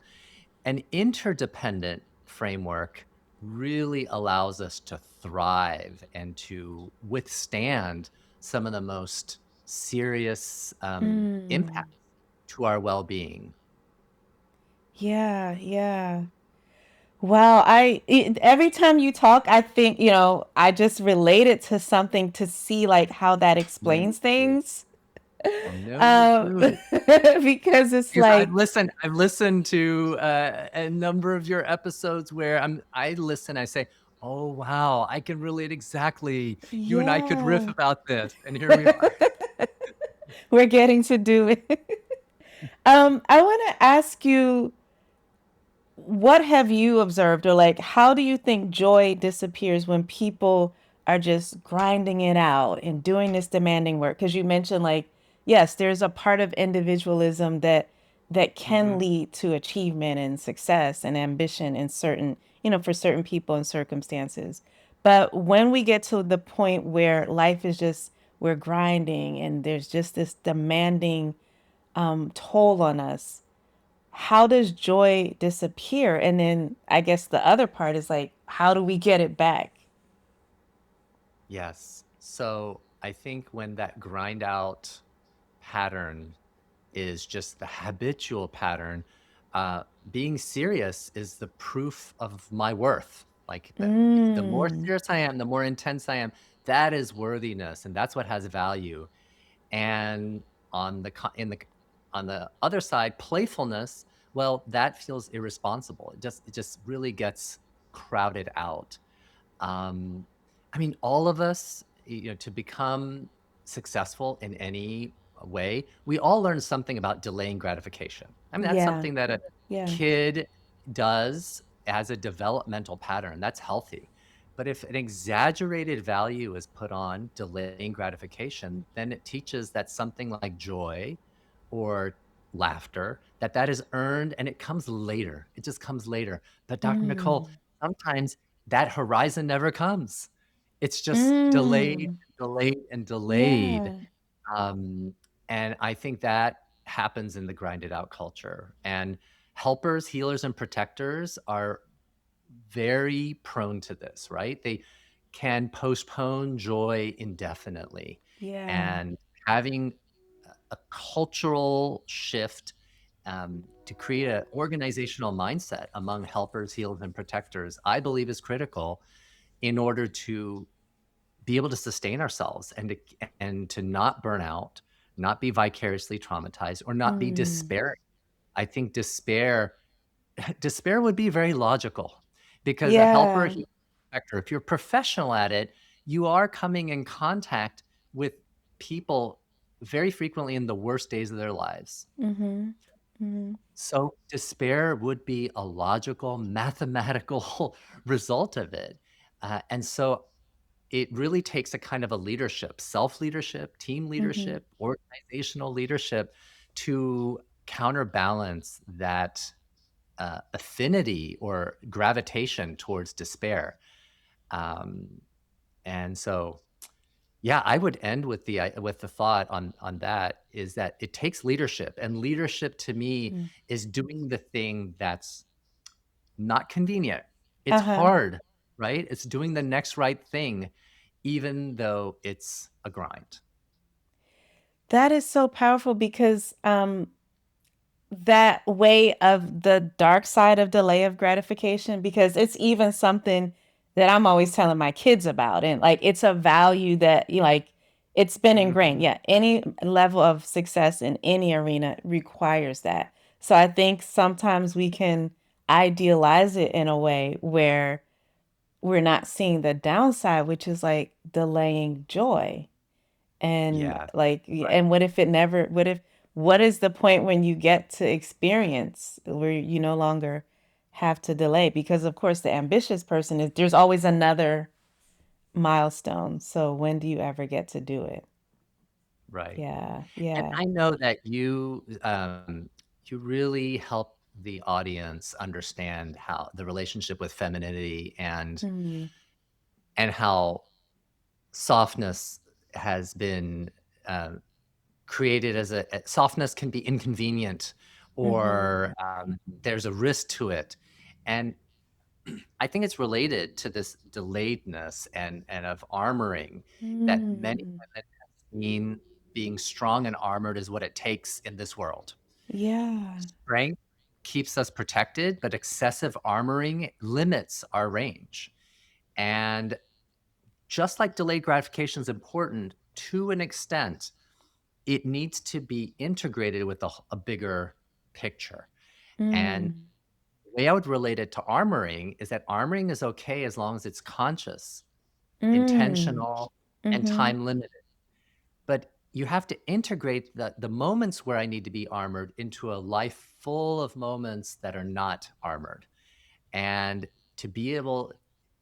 an interdependent framework really allows us to thrive and to withstand some of the most serious Mm. impacts to our well-being. Yeah, yeah. Wow, every time you talk, I think, I just relate it to something to see like how that Me explains too. things. I know you Um, do. because it's Because like, I've listened to, a number of your episodes where I listen, I say, "Oh, wow, I can relate exactly. You and I could riff yeah, about this," and here we are. we're getting to do it. I want to ask you, what have you observed, or like how do you think joy disappears when people are just grinding it out and doing this demanding work? Because you mentioned like yes, there's a part of individualism that can Mhm. lead to achievement and success and ambition in certain, for certain people and circumstances. But when we get to the point where life is just we're grinding and there's just this demanding toll on us, how does joy disappear? And then I guess the other part is like, how do we get it back? Yes. So, I think when that grind out pattern is just the habitual pattern, being serious is the proof of my worth. Like, the more Mm. serious I am, the more intense I am, that is worthiness, and that's what has value. And on the co in the on the other side, playfulness, well, that feels irresponsible. It just really gets crowded out. Um, I mean, all of us, to become successful in any way, we all learn something about delaying gratification. I mean, that's Yeah. something that a Yeah. kid does as a developmental pattern. That's healthy. But if an exaggerated value is put on delaying gratification, then it teaches that something like joy or laughter, that is earned and it comes later. It just comes later. But Dr. Nicole, Mm. sometimes that horizon never comes. It's just delayed, Mm. delayed, and delayed. Yeah. Um, and I think that happens in the grinded out culture. And helpers, healers, and protectors are very prone to this, right? They can postpone joy indefinitely. Yeah. And having a cultural shift to create an organizational mindset among helpers, healers, and protectors, I believe is critical in order to be able to sustain ourselves and to not burn out, not be vicariously traumatized, or not be Mm. despairing. I think despair would be very logical because a helper, Yeah. healer, protector, if you're professional at it, you are coming in contact with people very frequently in the worst days of their lives. Mm-hmm. Mm-hmm. So despair would be a logical, mathematical result of it. And so it really takes a kind of a leadership, self-leadership, team Mm-hmm. leadership, organizational leadership to counterbalance that affinity or gravitation towards despair. Um, and so, yeah, I would end with the thought on that is that it takes leadership, and leadership to me is doing the thing that's not convenient. It's Uh-huh. hard, right? It's doing the next right thing, even though it's a grind. That is so powerful because that way of the dark side of delay of gratification, because it's even something that I'm always telling my kids about, and like it's a value that you like it's been ingrained. Mhm. Yeah, any level of success in any arena requires that. So I think sometimes we can idealize it in a way where we're not seeing the downside, which is like delaying joy. And Yeah, like, right, and what if it never, what is the point when you get to experience where you no longer have to delay? Because of course, the ambitious person is there's always another milestone. So when do you ever get to do it? right. Yeah, And yeah. I know that you really help the audience understand how the relationship with femininity Mm, and how softness has been, created as softness can be inconvenient mm-hmm. or, there's a risk to it, and I think it's related to this delayedness and of armoring that many Mm, women have seen being strong and armored is what it takes in this world. yeah. Strength keeps us protected, but excessive armoring limits our range. And just like delayed gratification is important to an extent, it needs to be integrated with a bigger picture. And Mm, the way I would relate it to armoring is that armoring is okay as long as it's conscious, mm, intentional, and mm-hmm, time limited. But you have to integrate the moments where I need to be armored into a life full of moments that are not armored. And to be able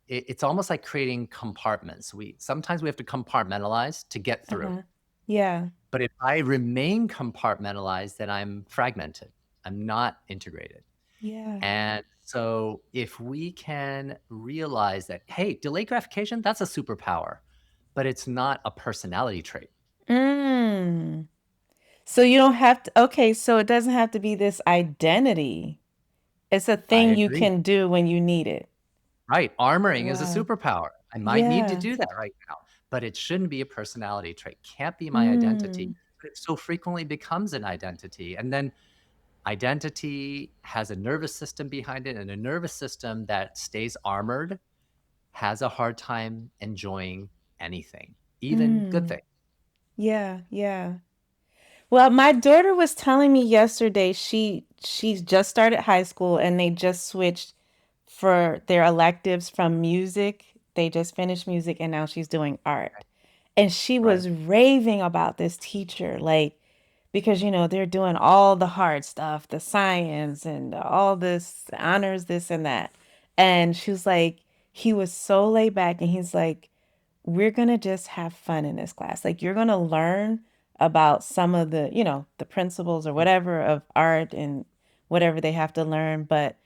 it's almost like creating compartments. We sometimes we have to compartmentalize to get through. uh-huh. Yeah. But if I remain compartmentalized, then I'm fragmented. I'm not integrated. Yeah. And so if we can realize that, hey, delayed gratification, that's a superpower, but it's not a personality trait. Mm. So you don't have to, okay, so it doesn't have to be this identity. It's a I thing you agree. can do when you need it. Right. Armoring is a Wow. superpower. I might need to Yeah. do that right now, but it shouldn't be a personality trait. Can't be my identity. Mm. But it so frequently becomes an identity. And then identity has a nervous system behind it, and a nervous system that stays armored has a hard time enjoying anything, even good Mm. things. Yeah, yeah. Well, my daughter was telling me yesterday she's just started high school and they just switched for their electives from music. They just finished music and now she's doing art. And she Right. was raving about this teacher, like because they're doing all the hard stuff, the science and all this honors, this and that. And she was like, he was so laid back and he's like, we're going to just have fun in this class. Like you're going to learn about some of the, the principles or whatever of art and whatever they have to learn, but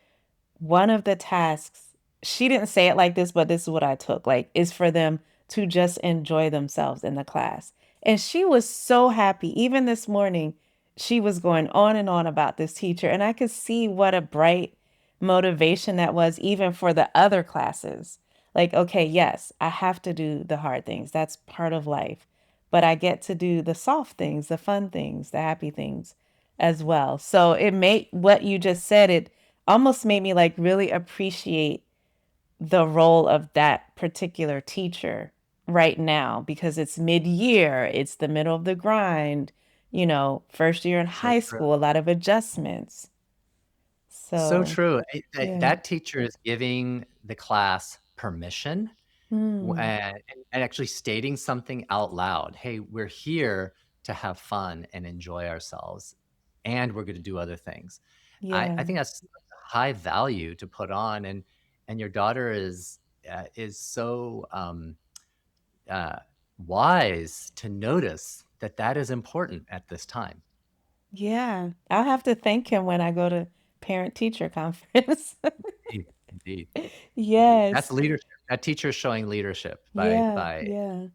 one of the tasks, she didn't say it like this, but this is what I took, like, is for them to just enjoy themselves in the class. And she was so happy. Even this morning, she was going on and on about this teacher. And I could see what a bright motivation that was, even for the other classes. Like, okay, yes, I have to do the hard things. That's part of life. But I get to do the soft things, the fun things, the happy things as well. So it made what you just said, it almost made me like really appreciate the role of that particular teacher right now because it's mid-year, it's the middle of the grind, first year in So high true. school, a lot of adjustments. So So, true. yeah. That teacher is giving the class permission Hmm. and actually stating something out loud. Hey, we're here to have fun and enjoy ourselves, and we're going to do other things. I Yeah. think that's high value to put on, and your daughter is. is so uh, wise to notice that that is important at this time. Yeah. I'll have to thank him when I go to parent teacher conference. Indeed, indeed, indeed. That's Yes. leadership. That teacher is showing leadership Yeah. by Yeah.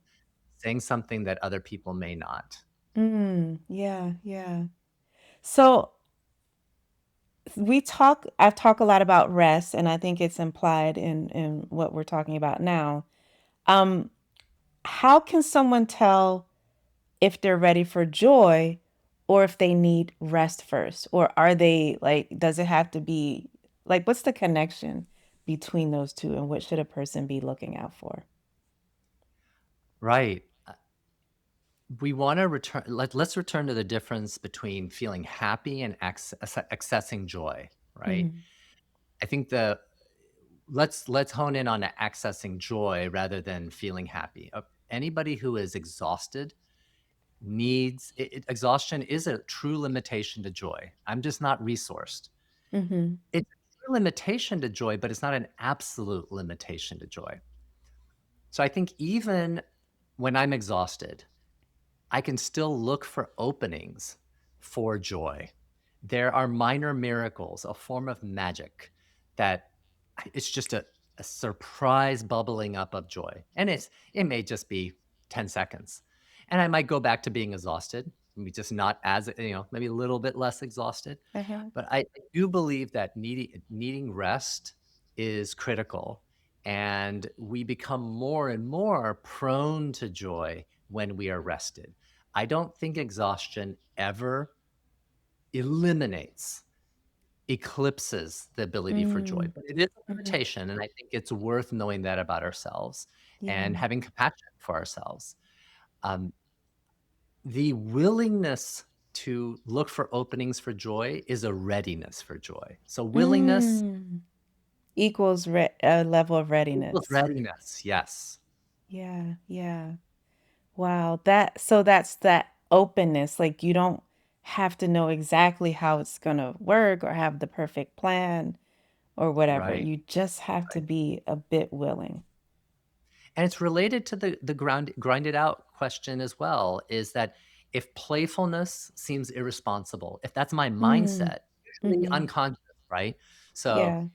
saying something that other people may not. Yeah. Yeah. So I've talked a lot about rest, and I think it's implied in what we're talking about now. Um, how can someone tell if they're ready for joy or if they need rest first? Or are they like, does it have to be like, what's the connection between those two, and what should a person be looking out for? Right. We want to return. Let's return to the difference between feeling happy and accessing joy. Right. Hmm. I think let's hone in on accessing joy rather than feeling happy. Anybody who is exhausted exhaustion is a true limitation to joy. I'm just not resourced. Hmm. It's a true limitation to joy, but it's not an absolute limitation to joy. So I think even when I'm exhausted, I can still look for openings for joy. There are minor miracles, a form of magic that it's just a surprise bubbling up of joy. And it may just be 10 seconds. And I might go back to being exhausted, maybe just not as, maybe a little bit less exhausted. Uh-huh. But I do believe that needing rest is critical. And we become more and more prone to joy when we are rested. I don't think exhaustion ever eliminates, eclipses the ability for joy, Mm. but it is a Hmm. limitation. And I think it's worth knowing that about ourselves Yeah. and having compassion for ourselves. Um, the willingness to look for openings for joy is a readiness for joy. So, willingness Mm. Equals a level of equals readiness. readiness. Yes. Yeah. Yeah. Wow, that's that openness. Like you don't have to know exactly how it's gonna work or have the perfect plan or whatever. Right. You just have to Right. be a bit willing. And it's related to the grinded out question as well, is that if playfulness seems irresponsible, if that's my Mm. mindset, usually Mm-hmm. unconscious, right? So Yeah.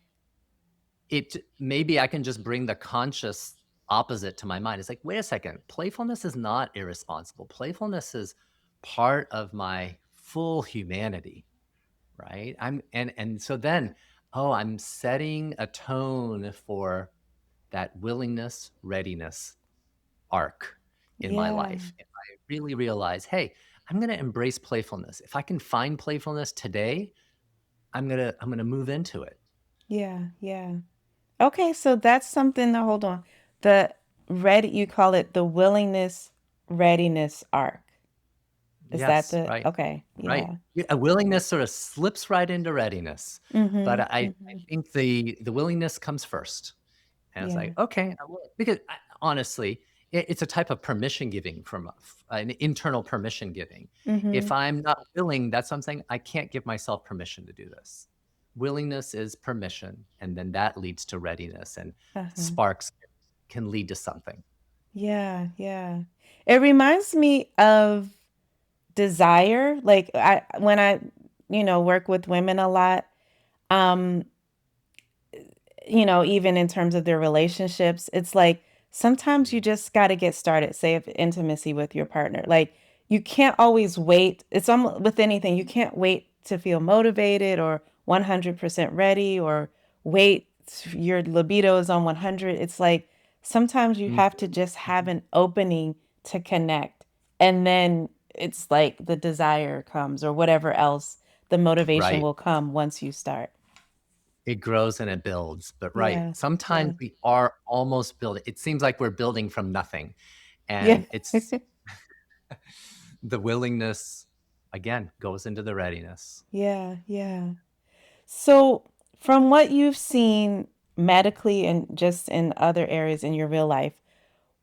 it maybe I can just bring the conscious opposite to my mind. It's like, wait a second, playfulness is not irresponsible. Playfulness is part of my full humanity, right? And so then, oh, I'm setting a tone for that willingness, readiness arc in my Yeah. life. If I really realize, hey, I'm going to embrace playfulness. If I can find playfulness today, I'm going to move into it. Yeah. Yeah. Okay, so that's something to hold on. The ready, you call it the willingness readiness arc. Is that Yes, the right. okay? Right. Yeah. Yeah, a willingness sort of slips right into readiness. But Mm-hmm. I Mm-hmm. think the willingness comes first. And it's Yeah. like, okay, I will. Because honestly, it's a type of permission giving from an internal permission giving. If Mm-hmm. I'm not willing, that's what I'm saying. I can't give myself permission to do this. Willingness is permission, and then that leads to readiness, and Uh-huh. sparks can lead to something. Yeah, yeah. It reminds me of desire. Like I when I, work with women a lot, um, even in terms of their relationships, it's like sometimes you Mm. just got to get started, say if intimacy with your partner. Like you can't always wait. It's with anything, you can't wait to feel motivated or 100% ready or wait your libido is on 100. It's like sometimes you Mhm, have to just have mhm. an opening to connect. And then it's like the desire comes or whatever else, the motivation Right. will come once you start. It grows and it builds. But right, Yeah. sometimes Yeah. we are almost building. It seems like we're building from nothing. Yeah. And it's the willingness, again, goes into the readiness. Yeah, yeah. So, from what you've seen medically and just in other areas in your real life,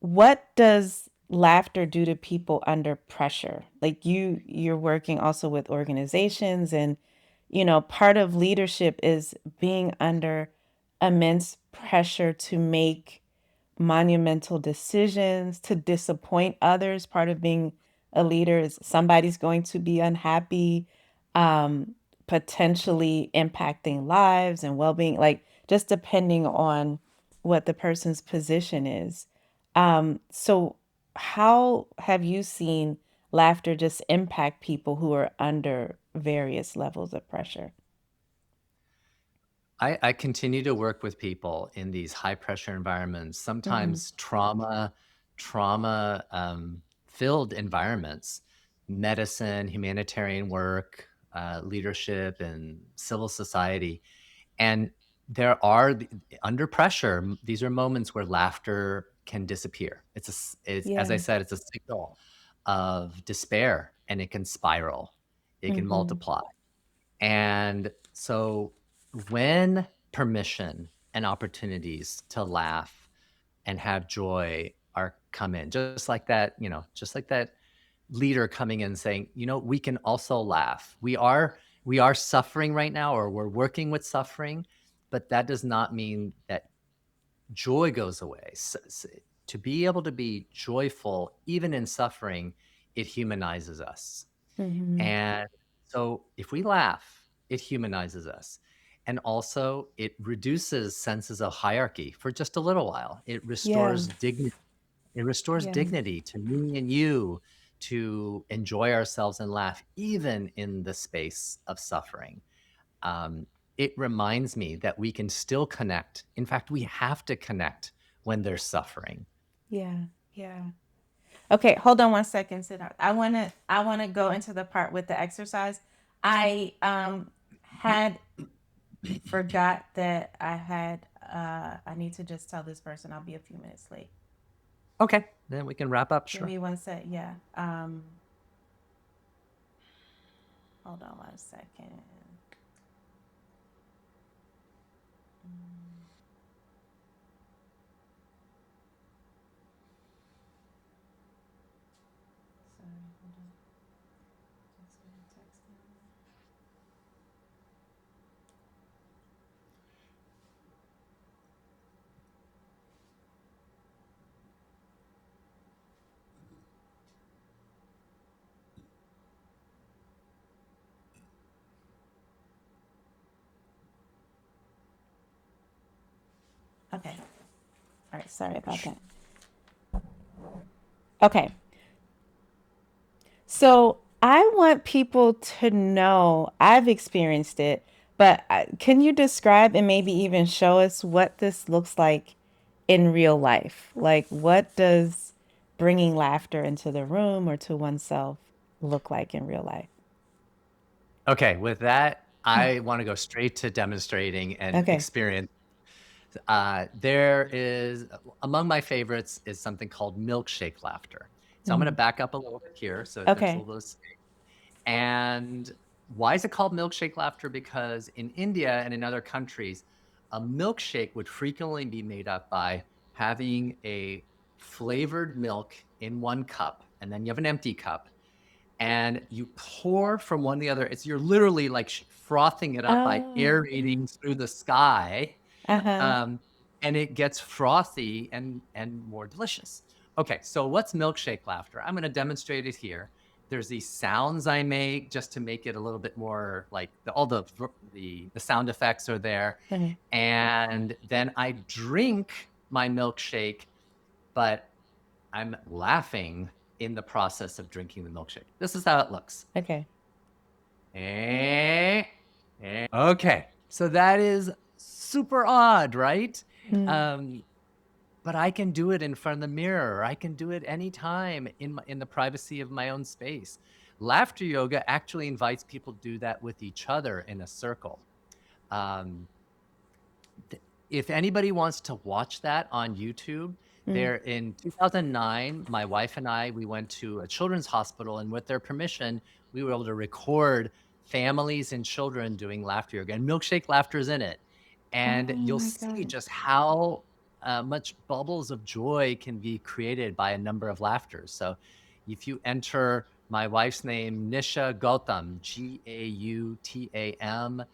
what does laughter do to people under pressure? Like you're working also with organizations and part of leadership is being under immense pressure to make monumental decisions, to disappoint others. Part of being a leader is somebody's going to be unhappy, um, potentially impacting lives and well-being, like just depending on what the person's position is. So how have you seen laughter just impact people who are under various levels of pressure? I continue to work with people in these high pressure environments, Mm-hmm. sometimes trauma filled environments, medicine, humanitarian work, leadership, and civil society. And there are under pressure, these are moments where laughter can disappear. It's, as I Yeah. said, it's a signal of despair, and it can spiral, it can Mm-hmm. multiply. And so when permission and opportunities to laugh and have joy are come in, just like that, just like that leader coming in saying, we can also laugh. We are suffering right now, or we're working with suffering, but that does not mean that joy goes away. To be able to be joyful even in suffering, it humanizes us. Mm-hmm. And so if we laugh, it humanizes us. And also it reduces senses of hierarchy for just a little while. It Yeah. restores dignity. It restores Yeah. dignity to me and you to enjoy ourselves and laugh, even in the space of suffering. Um, it reminds me that we can still connect. In fact, we have to connect when there's suffering. Yeah. Yeah. Okay, hold on one second, Siddharth. I wanna go into the part with the exercise. I had forgot that I need to just tell this person I'll be a few minutes late. Okay, then we can wrap up. Give Sure. me one sec. Yeah. Hold on one second. Sorry, hold on. Just gonna text him. Okay. All right, sorry about that. Okay. So I want people to know I've experienced it, but can you describe and maybe even show us what this looks like in real life? Like, what does bringing laughter into the room or to oneself look like in real life? Okay, with that, I want to go straight to demonstrating and Okay. experience. There is among my favorites is something called milkshake laughter. So I'm going to Mhm. back up a little bit here so it's a Okay. little. And why is it called milkshake laughter? Because in India and in other countries, a milkshake would frequently be made up by having a flavored milk in one cup, and then you have an empty cup, and you pour from one to the other. You're literally like frothing it up by Oh. aerating through the sky, Uh-huh. um, and it gets frothy and more delicious. Okay, so what's milkshake laughter? I'm going to demonstrate it here. There's these sounds I make just to make it a little bit more like all the sound effects are there, Okay. and then I drink my milkshake, but I'm laughing in the process of drinking the milkshake. This is how it looks. Okay. Eh, Okay, so that is super odd, right? Mm. Um, but I can do it in front of the mirror. I can do it anytime in the privacy of my own space. Laughter yoga actually invites people to do that with each other in a circle. Um, if anybody wants to watch that on YouTube, Mm. there in 2009, my wife and I, we went to a children's hospital, and with their permission, we were able to record families and children doing laughter yoga, and milkshake laughter is in it. And Oh you'll my see God. just how much bubbles of joy can be created by a number of laughters. So if you enter my wife's name, Nisha Gautam, Gautam,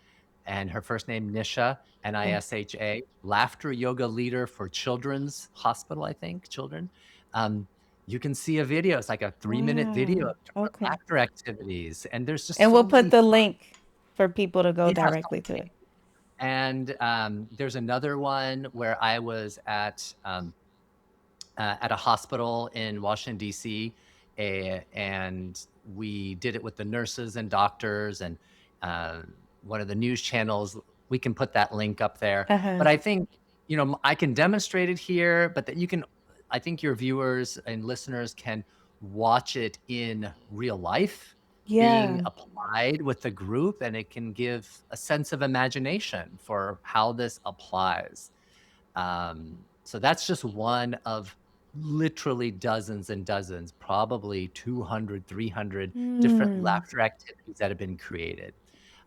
and her first name Nisha, Uh, Nisha, laughter yoga leader for Children's Hospital, I think, children. Um, you can see a video. It's like a 3-minute video wow. of different Okay. laughter activities, and there's just And so we'll put many the fun. link for people to go Yes, directly to it. and there's another one where I was at a hospital in Washington, D.C., and we did it with the nurses and doctors and uh, one of the news channels. We can put that link up there. Uh-huh. But I think, I can demonstrate it here, but that I think your viewers and listeners can watch it in real life being Yeah. applied with the group, and it can give a sense of imagination for how this applies. So that's just one of literally dozens and dozens, probably 200, 300 different Mm. laughter activities that have been created.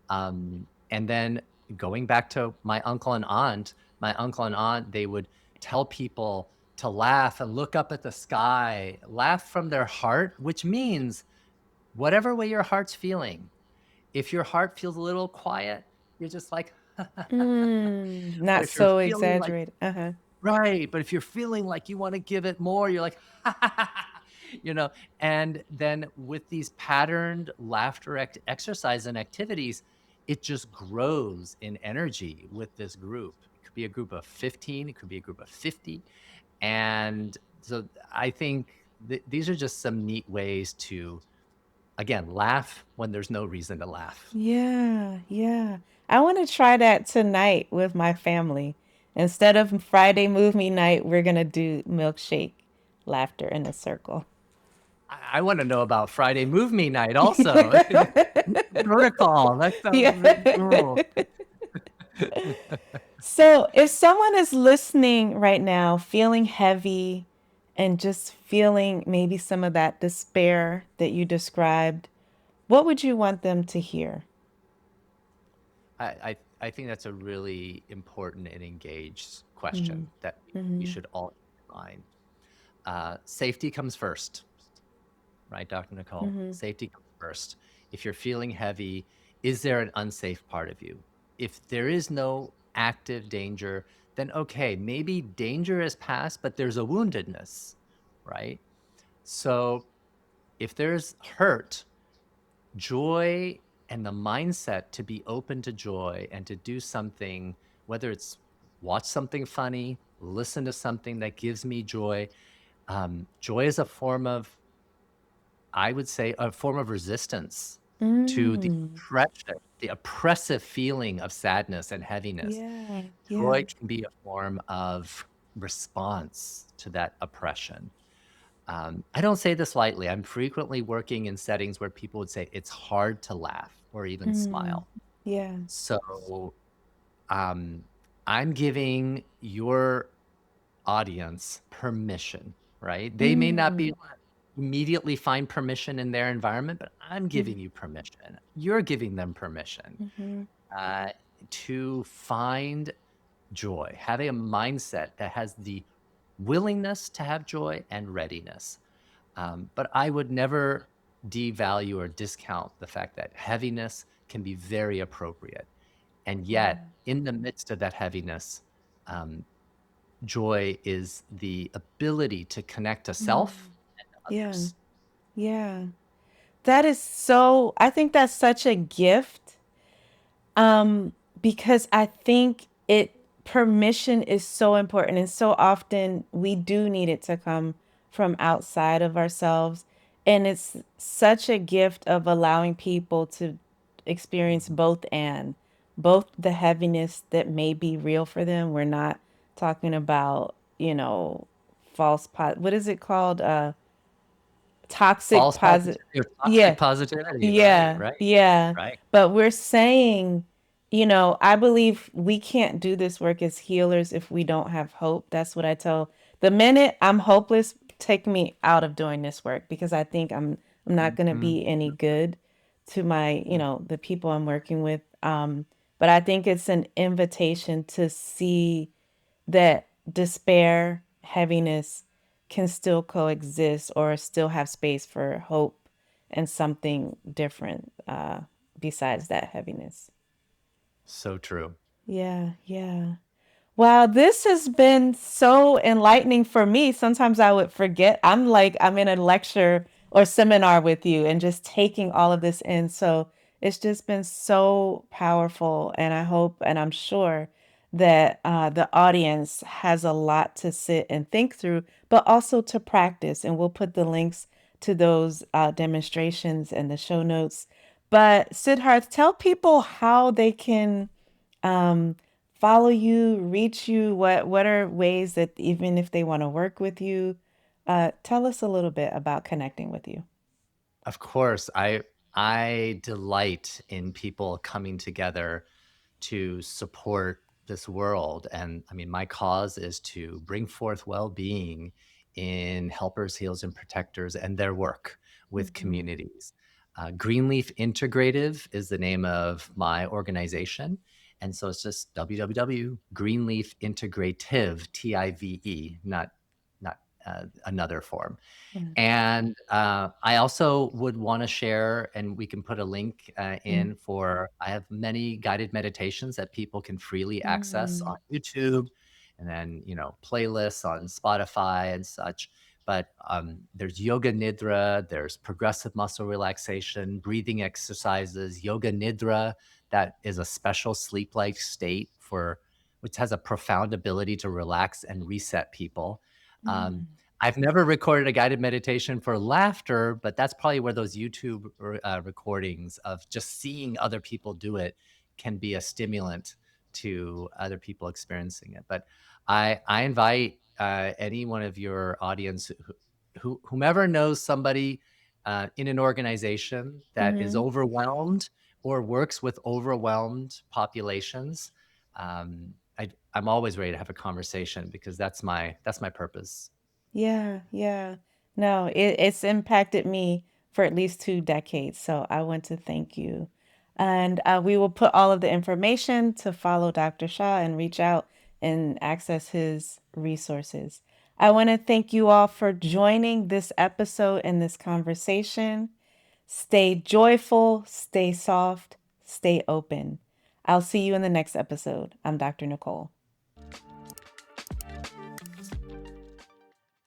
And then going back to my uncle and aunt, they would tell people to laugh and look up at the sky, laugh from their heart, which means whatever way your heart's feeling. If your heart feels a little quiet, you're just like, Mm. but Not if you're so feeling like exaggerated. Uh-huh. right, but if you're feeling like you wanna give it more, you're like, you know, and then with these patterned laughter exercise and activities, it just grows in energy with this group. It could be a group of 15, it could be a group of 50, and so I think these are just some neat ways to, again, laugh when there's no reason to laugh. Yeah, yeah. I want to try that tonight with my family. Instead of Friday movie night, we're gonna do milkshake laughter in a circle. I wanna know about Friday Move Me Night also. Protocol, that sounds really Yeah. cool. So, if someone is listening right now, feeling heavy and just feeling maybe some of that despair that you described, what would you want them to hear? I think that's a really important and engaged Mm-hmm. question that we Mm-hmm. should all keep in mind. Safety comes first, right, Dr. Nicole? Mm-hmm. Safety comes first. If you're feeling heavy, is there an unsafe part of you? If there is no active danger, then okay, maybe danger is past, but there's a woundedness, right? So if there's hurt, joy and the mindset to be open to joy and to do something, whether it's watch something funny, listen to something that gives me joy. Joy is a form of, I would say, a form of resistance to Mm. the oppressive feeling of sadness and heaviness. Yeah, yeah. Joy can be a form of response to that oppression. I don't say this lightly. I'm frequently working in settings where people would say it's hard to laugh or even Mm. smile. Yeah. So um, I'm giving your audience permission, right? They may not be Mm. able to immediately find permission in their environment, but I'm giving you permission. You're giving them permission Mm-hmm. uh, to find joy, having a mindset that has the willingness to have joy and readiness. But I would never devalue or discount the fact that heaviness can be very appropriate. And yet, Yeah. in the midst of that heaviness, um, joy is the ability to connect to Mm. self and to Yeah. others. Yeah. That is so, I think that's such a gift. Because I think permission is so important, and so often we do need it to come from outside of ourselves. And it's such a gift of allowing people to experience Mhm. both the heaviness that may be real for them. We're not talking about, what is it called? Toxic False positive. positivity or Yeah. toxic positivity, right, Yeah, right, yeah. right. But we're saying, I believe we can't do this work as healers if we don't have hope. That's what I tell. The minute I'm hopeless, take me out of doing this work because I think I'm not going to Mhm. be any good to my, Mm. the people I'm working with. But I think it's an invitation to see that despair, heaviness can still coexist or still have space for hope and something different besides that heaviness. So true. Yeah, yeah. Wow, this has been so enlightening for me. Sometimes I would forget. I'm like, I'm in a lecture or seminar with you and just taking all of this in. So it's just been so powerful. And I hope and I'm sure that the audience has a lot to sit and think through, but also to practice. And we'll put the links to those demonstrations in the show notes. But Siddharth, tell people how they can um, follow you, reach you? What are ways that even if they want to work with you, tell us a little bit about connecting with you. Of course, I delight in people coming together to support this world. And I mean, my cause is to bring forth well-being in helpers, healers, and protectors and their work with Mhm. communities. Greenleaf Integrative is the name of my organization. And so it's just www.greenleafintegrative, TIVE, not another form. Yeah. And I also would want to share, and we can put a link Mm, in for, I have many guided meditations that people can freely access on mm, YouTube and then, playlists on Spotify and such. But there's yoga nidra, there's progressive muscle relaxation, breathing exercises, yoga nidra, that is a special sleep like state which has a profound ability to relax and reset people. Um, mm, I've never recorded a guided meditation for laughter, but that's probably where those YouTube recordings of just seeing other people do it can be a stimulant to other people experiencing it. But I invite any one of your audience, whomever knows somebody in an organization that is mhm. overwhelmed or works with overwhelmed populations. I'm always ready to have a conversation because that's my purpose. Yeah, yeah. No, it's impacted me for at least 2 decades. So I want to thank you. And we will put all of the information to follow Dr. Shah and reach out and access his resources. I want to thank you all for joining this episode and this conversation. Stay joyful, stay soft, stay open. I'll see you in the next episode. I'm Dr. Nicole.